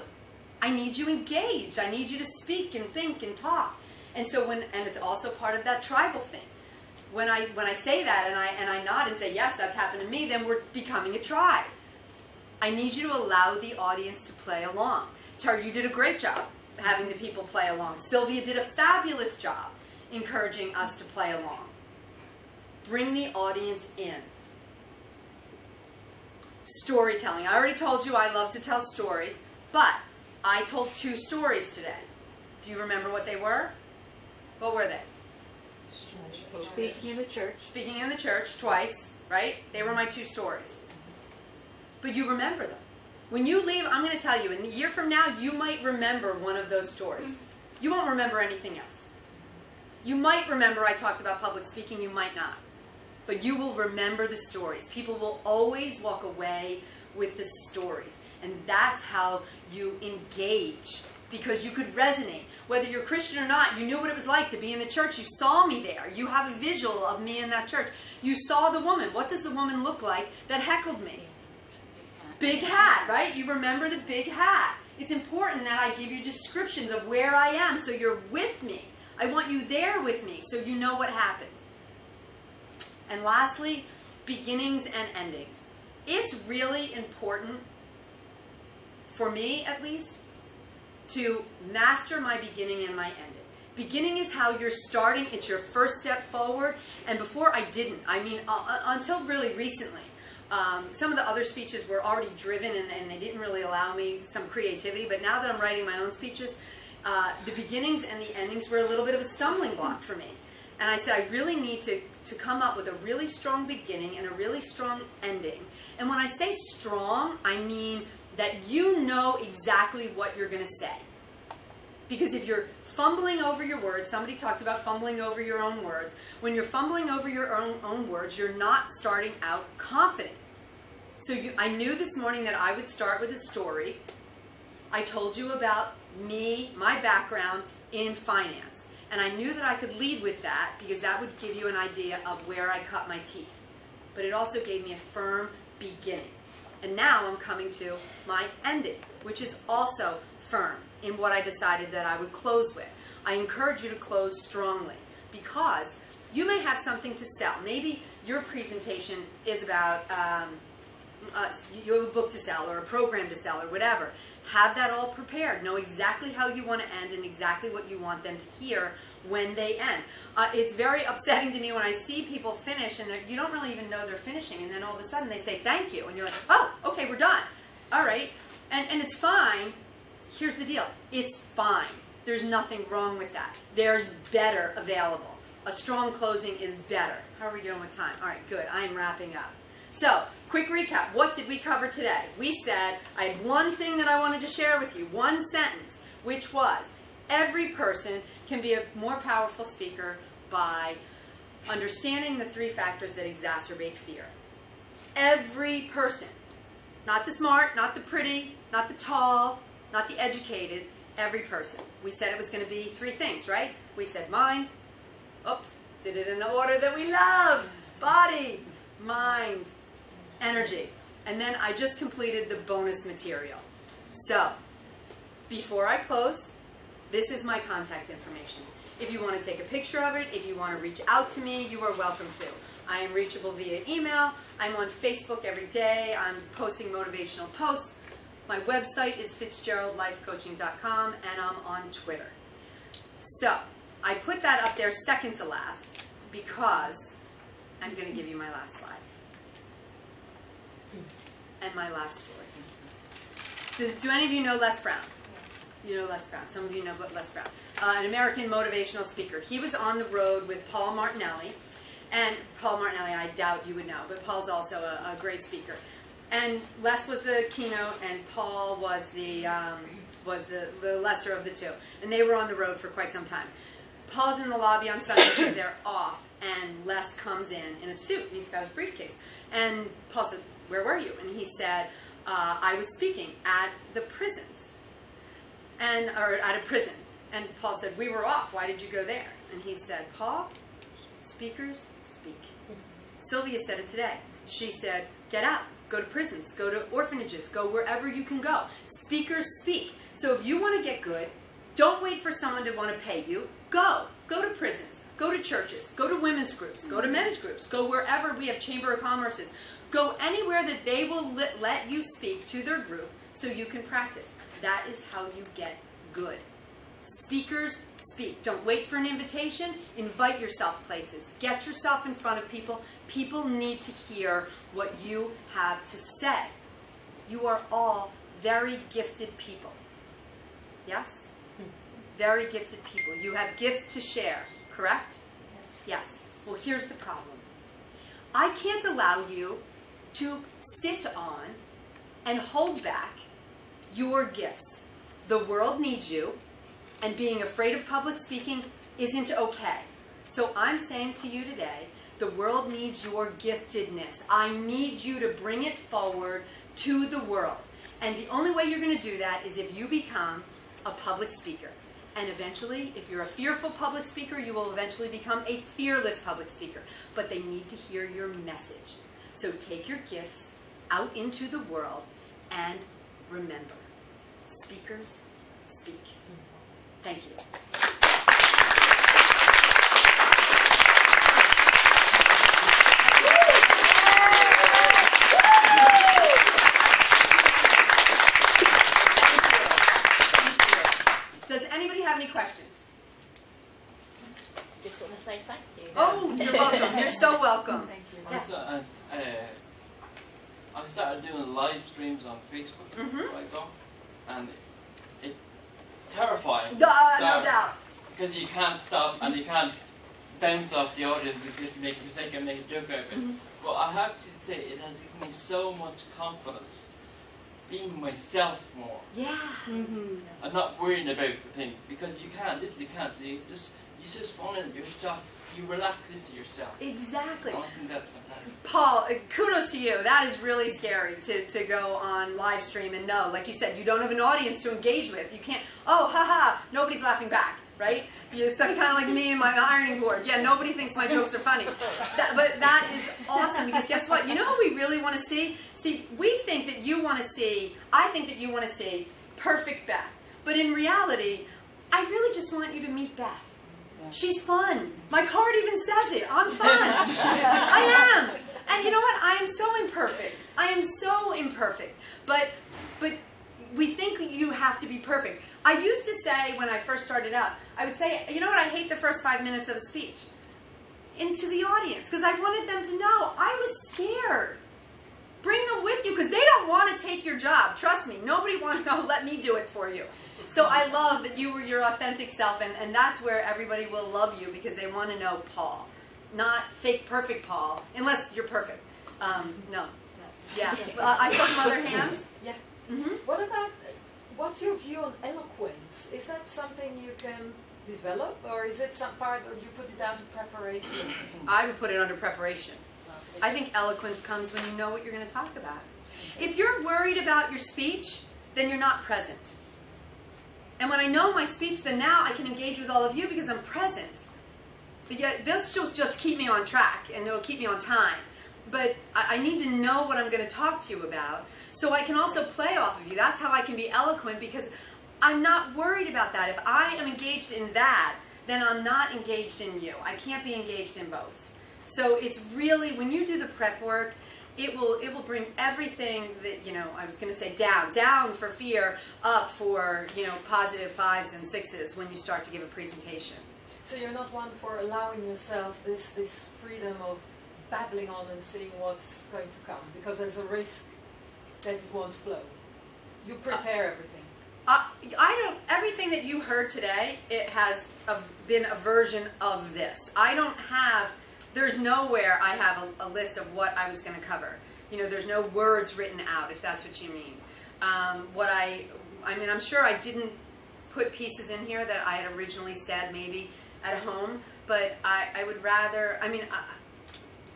I need you engaged. I need you to speak and think and talk. And so and it's also part of that tribal thing. When I say that and I nod and say, yes, that's happened to me, then we're becoming a tribe. I need you to allow the audience to play along. Terry, you did a great job having the people play along. Sylvia did a fabulous job encouraging us to play along. Bring the audience in. Storytelling. I already told you I love to tell stories, but I told 2 stories today. Do you remember what they were? What were they? Speaking in the church. Speaking in the church twice, right? They were my 2 stories. But you remember them. When you leave, I'm going to tell you, in a year from now, you might remember one of those stories. You won't remember anything else. You might remember I talked about public speaking, you might not. But you will remember the stories. People will always walk away with the stories. And that's how you engage, because you could resonate. Whether you're Christian or not, you knew what it was like to be in the church. You saw me there. You have a visual of me in that church. You saw the woman. What does the woman look like that heckled me? Big hat, right? You remember the big hat. It's important that I give you descriptions of where I am so you're with me. I want you there with me so you know what happened. And lastly, beginnings and endings. It's really important, for me at least, to master my beginning and my ending. Beginning is how you're starting. It's your first step forward. And before I didn't. I mean, until really recently. Some of the other speeches were already driven and they didn't really allow me some creativity. But now that I'm writing my own speeches, the beginnings and the endings were a little bit of a stumbling block for me. And I said, I really need to come up with a really strong beginning and a really strong ending. And when I say strong, I mean that you know exactly what you're going to say. Because if you're fumbling over your words, somebody talked about fumbling over your own words. When you're fumbling over your own words, you're not starting out confident. So I knew this morning that I would start with a story. I told you about me, my background in finance. And I knew that I could lead with that because that would give you an idea of where I cut my teeth. But it also gave me a firm beginning. And now I'm coming to my ending, which is also firm in what I decided that I would close with. I encourage you to close strongly because you may have something to sell. Maybe your presentation is about, you have a book to sell or a program to sell or whatever. Have that all prepared. Know exactly how you want to end and exactly what you want them to hear when they end. It's very upsetting to me when I see people finish and you don't really even know they're finishing, and then all of a sudden they say thank you, and you're like, oh, okay, we're done. All right. And it's fine. Here's the deal. It's fine. There's nothing wrong with that. There's better available. A strong closing is better. How are we doing with time? All right, good. I'm wrapping up. So, quick recap. What did we cover today? We said I had one thing that I wanted to share with you, one sentence, which was every person can be a more powerful speaker by understanding the 3 factors that exacerbate fear. Every person. Not the smart, not the pretty, not the tall, not the educated, every person. We said it was going to be 3 things, right? We said mind. Oops, did it in the order that we love. Body, mind, energy. And then I just completed the bonus material. So, before I close, this is my contact information. If you want to take a picture of it, if you want to reach out to me, you are welcome to. I am reachable via email. I'm on Facebook every day. I'm posting motivational posts. My website is fitzgeraldlifecoaching.com, and I'm on Twitter. So, I put that up there second to last because I'm going to give you my last slide. And my last story. Do any of you know Les Brown? You know Les Brown. Some of you know Les Brown. An American motivational speaker. He was on the road with Paul Martinelli. And Paul Martinelli, I doubt you would know, but Paul's also a great speaker. And Les was the keynote, and Paul was the lesser of the two. And they were on the road for quite some time. Paul's in the lobby on Sunday because they're off, and Les comes in a suit. He's got his briefcase. And Paul says, "Where were you?" And he said, "I was speaking at the prisons, or at a prison." And Paul said, "We were off. Why did you go there?" And he said, "Paul, speakers speak." Sylvia said it today. She said, "Get out. Go to prisons. Go to orphanages. Go wherever you can go. Speakers speak. So if you want to get good, don't wait for someone to want to pay you. Go. Go to prisons. Go to churches. Go to women's groups. Go to men's groups. Go wherever we have Chamber of Commerce's. Go anywhere that they will let you speak to their group so you can practice. That is how you get good. Speakers speak. Don't wait for an invitation. Invite yourself places. Get yourself in front of people. People need to hear what you have to say. You are all very gifted people. Yes? Very gifted people. You have gifts to share, correct? Yes. Yes. Well, here's the problem. I can't allow you to sit on and hold back your gifts. The world needs you, and being afraid of public speaking isn't okay. So I'm saying to you today, the world needs your giftedness. I need you to bring it forward to the world. And the only way you're going to do that is if you become a public speaker. And eventually, if you're a fearful public speaker, you will eventually become a fearless public speaker. But they need to hear your message. So take your gifts out into the world and remember, speakers speak. Thank you. Does anybody have any questions? Just want to say thank you. Oh, you're welcome. You're so welcome. Thank you. Yes. I started doing live streams on Facebook, and it's terrifying. No doubt. Because you can't stop and you can't bounce off the audience if you make a mistake and make a joke out of it. But I have to say, it has given me so much confidence being myself more. Yeah. And not worrying about the thing, because you literally can't. So you just fall into yourself. You relax into yourself. Exactly. I think that's fantastic. Paul, kudos to you. That is really scary to go on live stream and know, like you said, you don't have an audience to engage with. You can't, oh, haha, nobody's laughing back, right? It's kind of like me and my ironing board. Yeah, nobody thinks my jokes are funny. But that is awesome, because guess what? You know what we really want to see? See, we think that you want to see, I think that you want to see perfect Beth. But in reality, I really just want you to meet Beth. She's fun. My card even says it. I'm fun. I am. And you know what? I am so imperfect. I am so imperfect. But we think you have to be perfect. I used to say when I first started out, I would say, you know what? I hate the first 5 minutes of a speech. Into the audience. Because I wanted them to know I was scared. Bring them with you, because they don't want to take your job. Trust me. Nobody wants to let me do it for you. So I love that you were your authentic self, and that's where everybody will love you, because they want to know Paul. Not fake perfect Paul, unless you're perfect. No. Yeah. I saw some other hands. Yeah. What's your view on eloquence? Is that something you can develop, or is it some part that you put it down to preparation? I would put it under preparation. I think eloquence comes when you know what you're going to talk about. If you're worried about your speech, then you're not present. And when I know my speech, then now I can engage with all of you because I'm present. This will just keep me on track, and it'll keep me on time. But I need to know what I'm going to talk to you about, so I can also play off of you. That's how I can be eloquent, because I'm not worried about that. If I am engaged in that, then I'm not engaged in you. I can't be engaged in both. So it's really, when you do the prep work, it will bring everything that, you know, I was going to say down for fear, up for, you know, positive 5s and 6s when you start to give a presentation. So you're not one for allowing yourself this freedom of babbling on and seeing what's going to come, because there's a risk that it won't flow. You prepare everything. Everything that you heard today, it has been a version of this. There's nowhere I have a list of what I was going to cover. You know, there's no words written out, if that's what you mean. I mean, I'm sure I didn't put pieces in here that I had originally said maybe at home, but I would rather, I mean,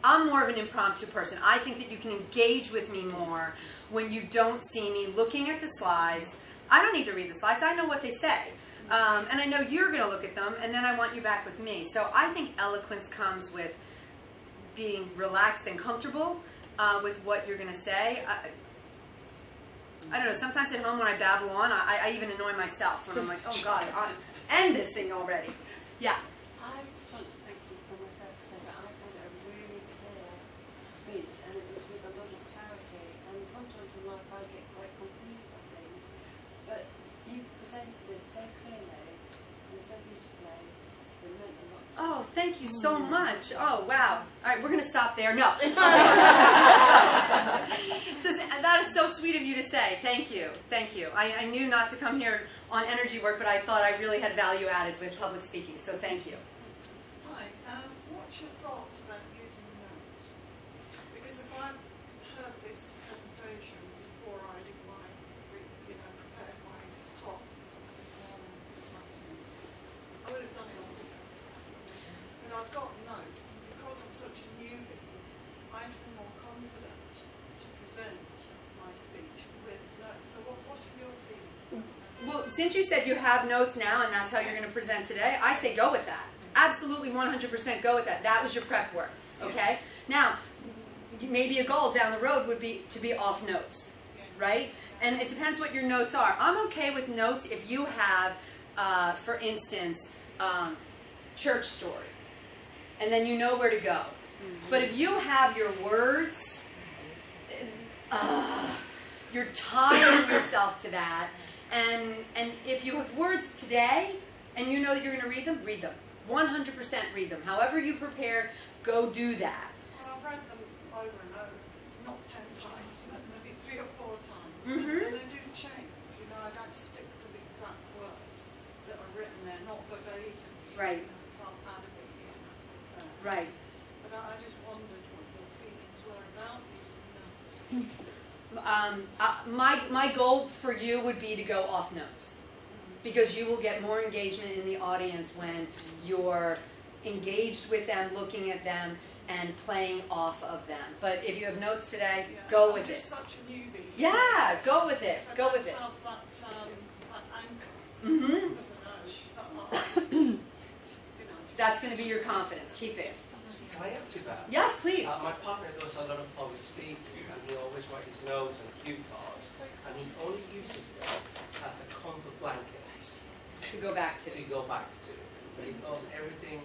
I'm more of an impromptu person. I think that you can engage with me more when you don't see me looking at the slides. I don't need to read the slides. I know what they say. And I know you're going to look at them, and then I want you back with me. So I think eloquence comes with being relaxed and comfortable with what you're going to say. I don't know, sometimes at home when I babble on, I even annoy myself when I'm like, oh God, end this thing already. Yeah. I just want to thank you for myself to say that I found it a really clear speech, and it was with a lot of clarity. And sometimes in life I get quite confused by things, but you presented this so clearly and so beautifully. It meant a lot. Oh, thank you so much. Oh, wow. All right, we're going to stop there. No. That is so sweet of you to say. Thank you. Thank you. I knew not to come here on energy work, but I thought I really had value added with public speaking, so thank you. Hi. What's your thoughts about using notes? Because if I heard this presentation before I did prepared my talk this morning or something, I would have done it all differently. And I've got notes, and because I'm such a newbie, I feel more confident to present my speech with notes. So what are your feelings about that? Well, since you said you have notes now and that's how you're going to present today, I say go with that. Absolutely 100% go with that. That was your prep work, okay? Now, maybe a goal down the road would be to be off notes, right? And it depends what your notes are. I'm okay with notes if you have, for instance, church story, and then you know where to go. But if you have your words, you're tying yourself to that. And if you have words today, and you know that you're going to read them, read them. 100% read them. However you prepare, go do that. Well, I've read them over and over, not 10 times, but maybe 3 or 4 times. Mm-hmm. And they do change. You know, I don't stick to the exact words that are written there, not verbatim. Right. So I'll add a bit here and a bit there. Right. But I just wondered what your feelings were about using notes. My goal for you would be to go off notes, because you will get more engagement in the audience when you're engaged with them, looking at them, and playing off of them. But if you have notes today, go with it. I'm just such a newbie. Yeah, go with it. Go with it. I don't have that anchor. Mm-hmm. With the nose. That's going to be your confidence. Keep it. Can I add to that? Yes, please. My partner does a lot of public speaking, and he always writes his notes and cue cards, and he only uses them as a comfort blanket to go back to. He knows everything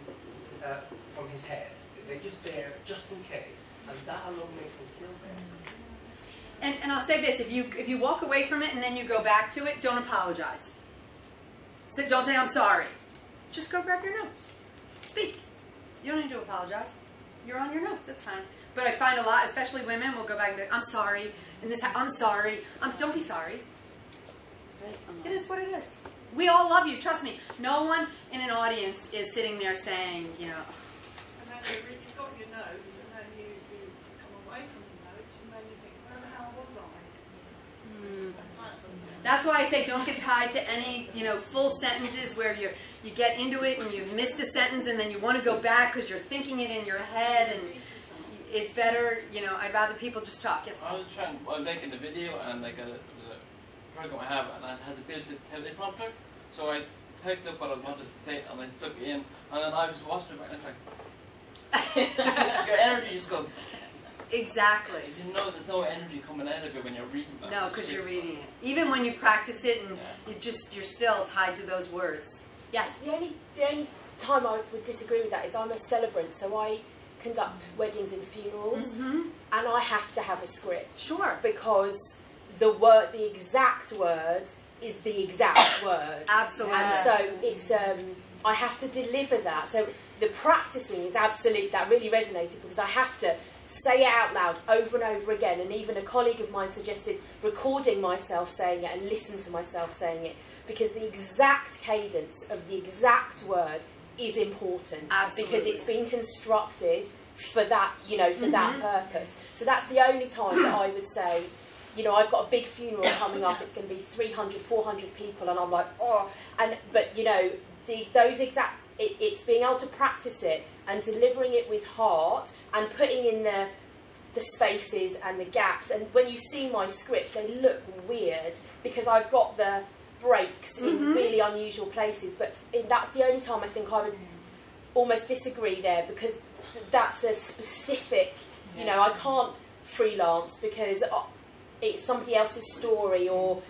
from his head. They're just there, just in case, and that alone makes him feel better. And I'll say this: if you walk away from it and then you go back to it, don't apologize. So don't say I'm sorry. Just go grab your notes. Speak. You don't need to apologize. You're on your notes. That's fine. But I find a lot, especially women, will go back and be like, I'm sorry. And this, I'm sorry. Don't be sorry. It is what it is. We all love you. Trust me. No one in an audience is sitting there saying, you know. And then you've got your notes, and then you come away from the notes, and then you think, where the hell was I? That's why I say don't get tied to any, full sentences where you get into it and you've missed a sentence and then you want to go back because you're thinking it in your head, and it's better, I'd rather people just talk. Yes? I was making the video, and the program I have, and it has a built-in teleprompter, so I typed up what I wanted to say and I stuck it in, and then I was watching it back and it's like, your energy just goes. Exactly. You know there's no energy coming out of it when you're reading that. No, because you're reading it. Even when you practice it, and you're still tied to those words. Yes? The only time I would disagree with that is I'm a celebrant, so I conduct weddings and funerals, Mm-hmm. and I have to have a script. Sure. Because the exact word is the exact word. Absolutely. And so it's I have to deliver that. So the practicing is absolute. That really resonated because I have to say it out loud over and over again. And even a colleague of mine suggested recording myself saying it and listen to myself saying it, because the exact cadence of the exact word is important. Absolutely. Because it's been constructed for that, you know, for that purpose. So that's the only time that I would say, you know, I've got a big funeral coming up. It's going to be 300, 400 people, and I'm like, oh. But you know, it's being able to practice it and delivering it with heart and putting in the spaces and the gaps. And when you see my script, they look weird because I've got the breaks in really unusual places. But that's the only time I think I would almost disagree there, because that's a specific, you know, I can't freelance because it's somebody else's story, or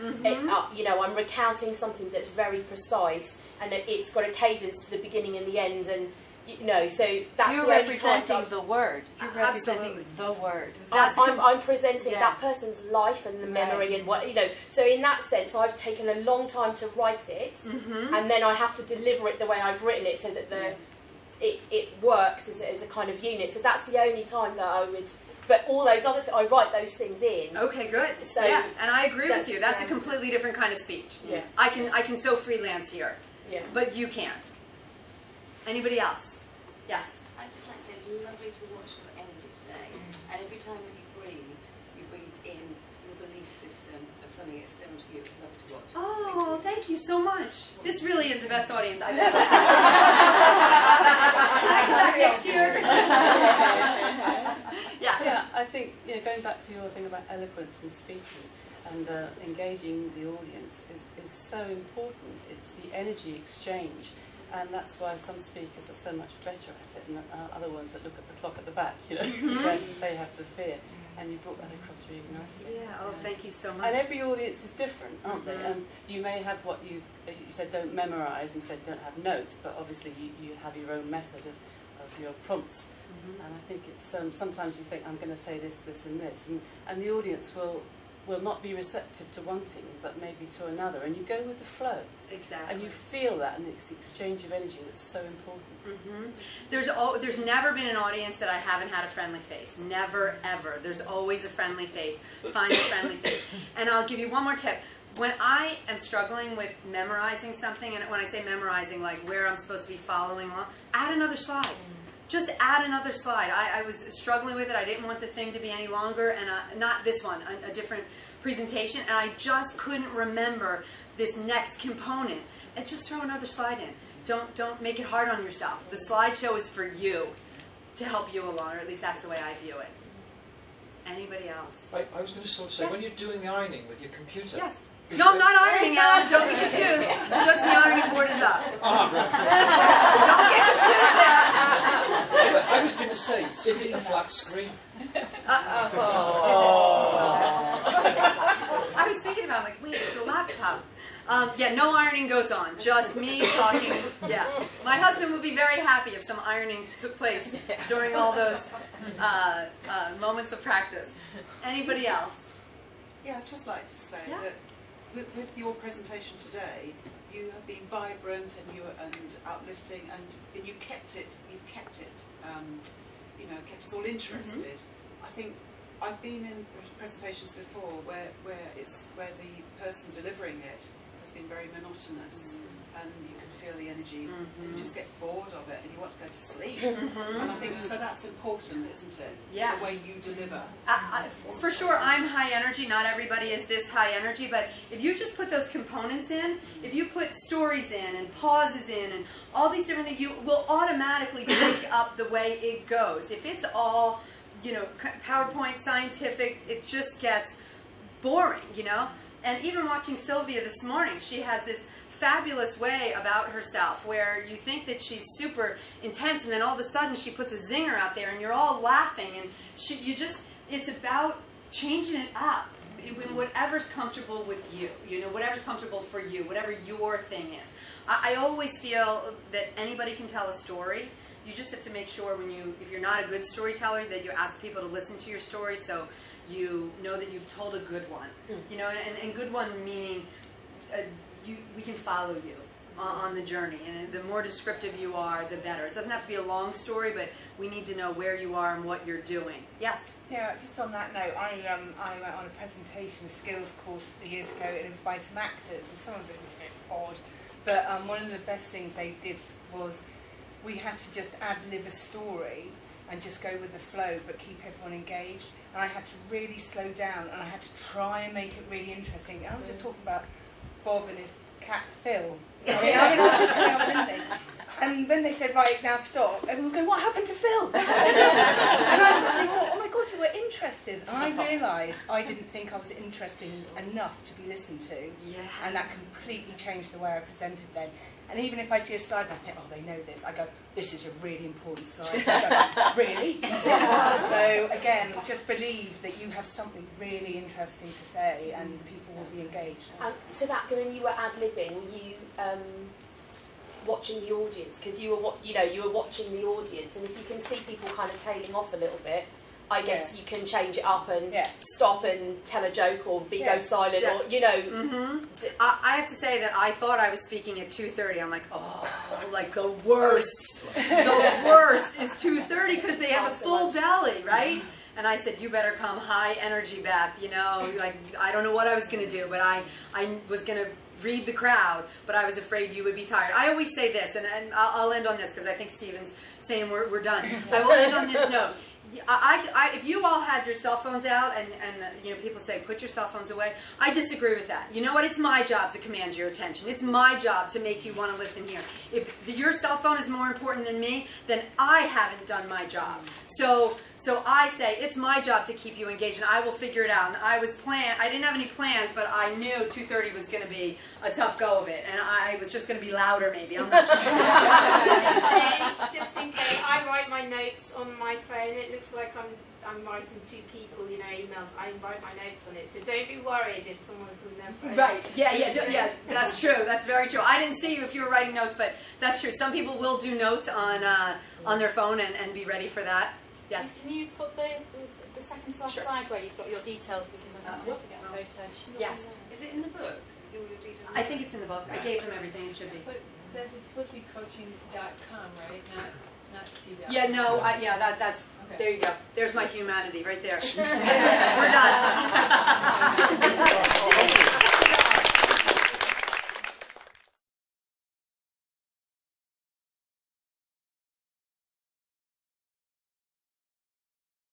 you know, I'm recounting something that's very precise and it's got a cadence to the beginning and the end, and you know, so that's you're the only representing time the word. You're representing Absolutely. the word. I'm presenting Yes. that person's life and the memory and what, you know. So in that sense, I've taken a long time to write it, and then I have to deliver it the way I've written it, so that it works as a kind of unit. So that's the only time that I would. But all those other I write those things in. Okay, good. So yeah, and I agree with you. That's yeah. a completely different kind of speech. Yeah. I can so freelance here. Yeah. But you can't. Anybody else? Yes. I'd just like to say it was lovely to watch your energy today. And every time when you breathed in your belief system of something external to you. It was lovely to watch. Oh, thank you so much. This really is the best audience I've ever had. Can I come back next year? Yes. Yeah, I think, you know, going back to your thing about eloquence and speaking and engaging the audience is so important. It's the energy exchange, and that's why some speakers are so much better at it, and other ones that look at the clock at the back, you know, they have the fear. And you brought that across really nicely. Yeah, oh, thank you so much. And every audience is different, aren't they? And you may have what you said, don't memorise, and you said don't have notes, but obviously you have your own method of your prompts. And I think it's sometimes you think, I'm going to say this, this and this, and the audience will not be receptive to one thing, but maybe to another, and you go with the flow. Exactly. And you feel that, and it's the exchange of energy that's so important. There's never been an audience that I haven't had a friendly face. Never, ever. There's always a friendly face. Find a friendly face. And I'll give you one more tip. When I am struggling with memorizing something, and when I say memorizing, like where I'm supposed to be following along, add another slide. Just add another slide. I was struggling with it. I didn't want the thing to be any longer, and not this one, a different presentation, and I just couldn't remember this next component. And just throw another slide in. Don't make it hard on yourself. The slideshow is for you, to help you along, or at least that's the way I view it. Anybody else? I was going to sort of say, Yes. when you're doing the ironing with your computer... Yes. No, not ironing, Alan. Don't be confused. Just the ironing board is up. Ah, right. Don't get confused there. I was going to say, is it a flat screen? I was thinking about like, wait, it's a laptop. Yeah, no ironing goes on. Just me talking. Yeah, my husband would be very happy if some ironing took place during all those moments of practice. Anybody else? Yeah, I'd just like to say Yeah. that with your presentation today, you have been vibrant and uplifting, and you kept it. You've kept it. Kept us all interested. I think I've been in presentations before where the person delivering it has been very monotonous, and you can feel the energy. You just get bored of it, and you want to go to sleep. And I think so. That's important, isn't it? Yeah. The way you deliver. For sure, I'm high energy. Not everybody is this high energy, but if you just put those components in, if you put stories in and pauses in and all these different things, you will automatically break up the way it goes. If it's all, PowerPoint, scientific, it just gets boring, And even watching Sylvia this morning, she has this fabulous way about herself where you think that she's super intense, and then all of a sudden she puts a zinger out there and you're all laughing, and it's about changing it up in whatever's comfortable with you, whatever's comfortable for you, whatever your thing is. I always feel that anybody can tell a story, You just have to make sure if you're not a good storyteller, that you ask people to listen to your story so you know that you've told a good one. You know, and good one meaning we can follow you on the journey, and the more descriptive you are, the better. It doesn't have to be a long story, but we need to know where you are and what you're doing. Yes? Yeah, just on that note, I went on a presentation skills course years ago, and it was by some actors, and some of it was a bit odd, but one of the best things they did was we had to just ad-lib a story and just go with the flow, but keep everyone engaged. And I had to really slow down, and I had to try and make it really interesting. I was just talking about Bob and his cat Phil. I was just coming up with anything. And when they said, right, now stop, everyone was going, what happened to Phil? And I suddenly thought, oh my God, you were interested. And I realised I didn't think I was interesting enough to be listened to. Yeah. And that completely changed the way I presented then. And even if I see a slide and I think, oh, they know this, I go, this is a really important slide. I go, really? So again, just believe that you have something really interesting to say and people will be engaged. So that, when you were ad-libbing, were you watching the audience? Because you were watching the audience, and if you can see people kind of tailing off a little bit, I guess you can change it up and stop and tell a joke or go silent or, you know. I have to say that I thought I was speaking at 2:30. I'm like, oh, like the worst. The worst is 2:30 because they have a full belly, right? And I said, you better come high energy, Beth, you know. Like, I don't know what I was going to do, but I was going to read the crowd, but I was afraid you would be tired. I always say this, and I'll end on this because I think Stephen's saying we're done. I will end on this note. If you all had your cell phones out and you know, people say put your cell phones away, I disagree with that. You know what? It's my job to command your attention. It's my job to make you want to listen here. If your cell phone is more important than me, then I haven't done my job. So I say it's my job to keep you engaged, and I will figure it out. And I didn't have any plans, but I knew 2:30 was going to be a tough go of it, and I was just going to be louder maybe. I'm not just just in case, I write my notes on my phone. It looks like I'm writing to people, you know, emails. I write my notes on it, so don't be worried if someone's on their phone. Right? Yeah. That's true. That's very true. I didn't see you if you were writing notes, but that's true. Some people will do notes on their phone and be ready for that. Yes. Can you put the second to last slide where you've got your details, because I'm just to get a photo. Yes. Is it in the book? Your details? I think it's in the book. I gave them everything. It should be. But it's supposed to be coaching.com, right? Not CDR. Yeah, no, that's, okay. There you go. There's my humanity right there. We're done.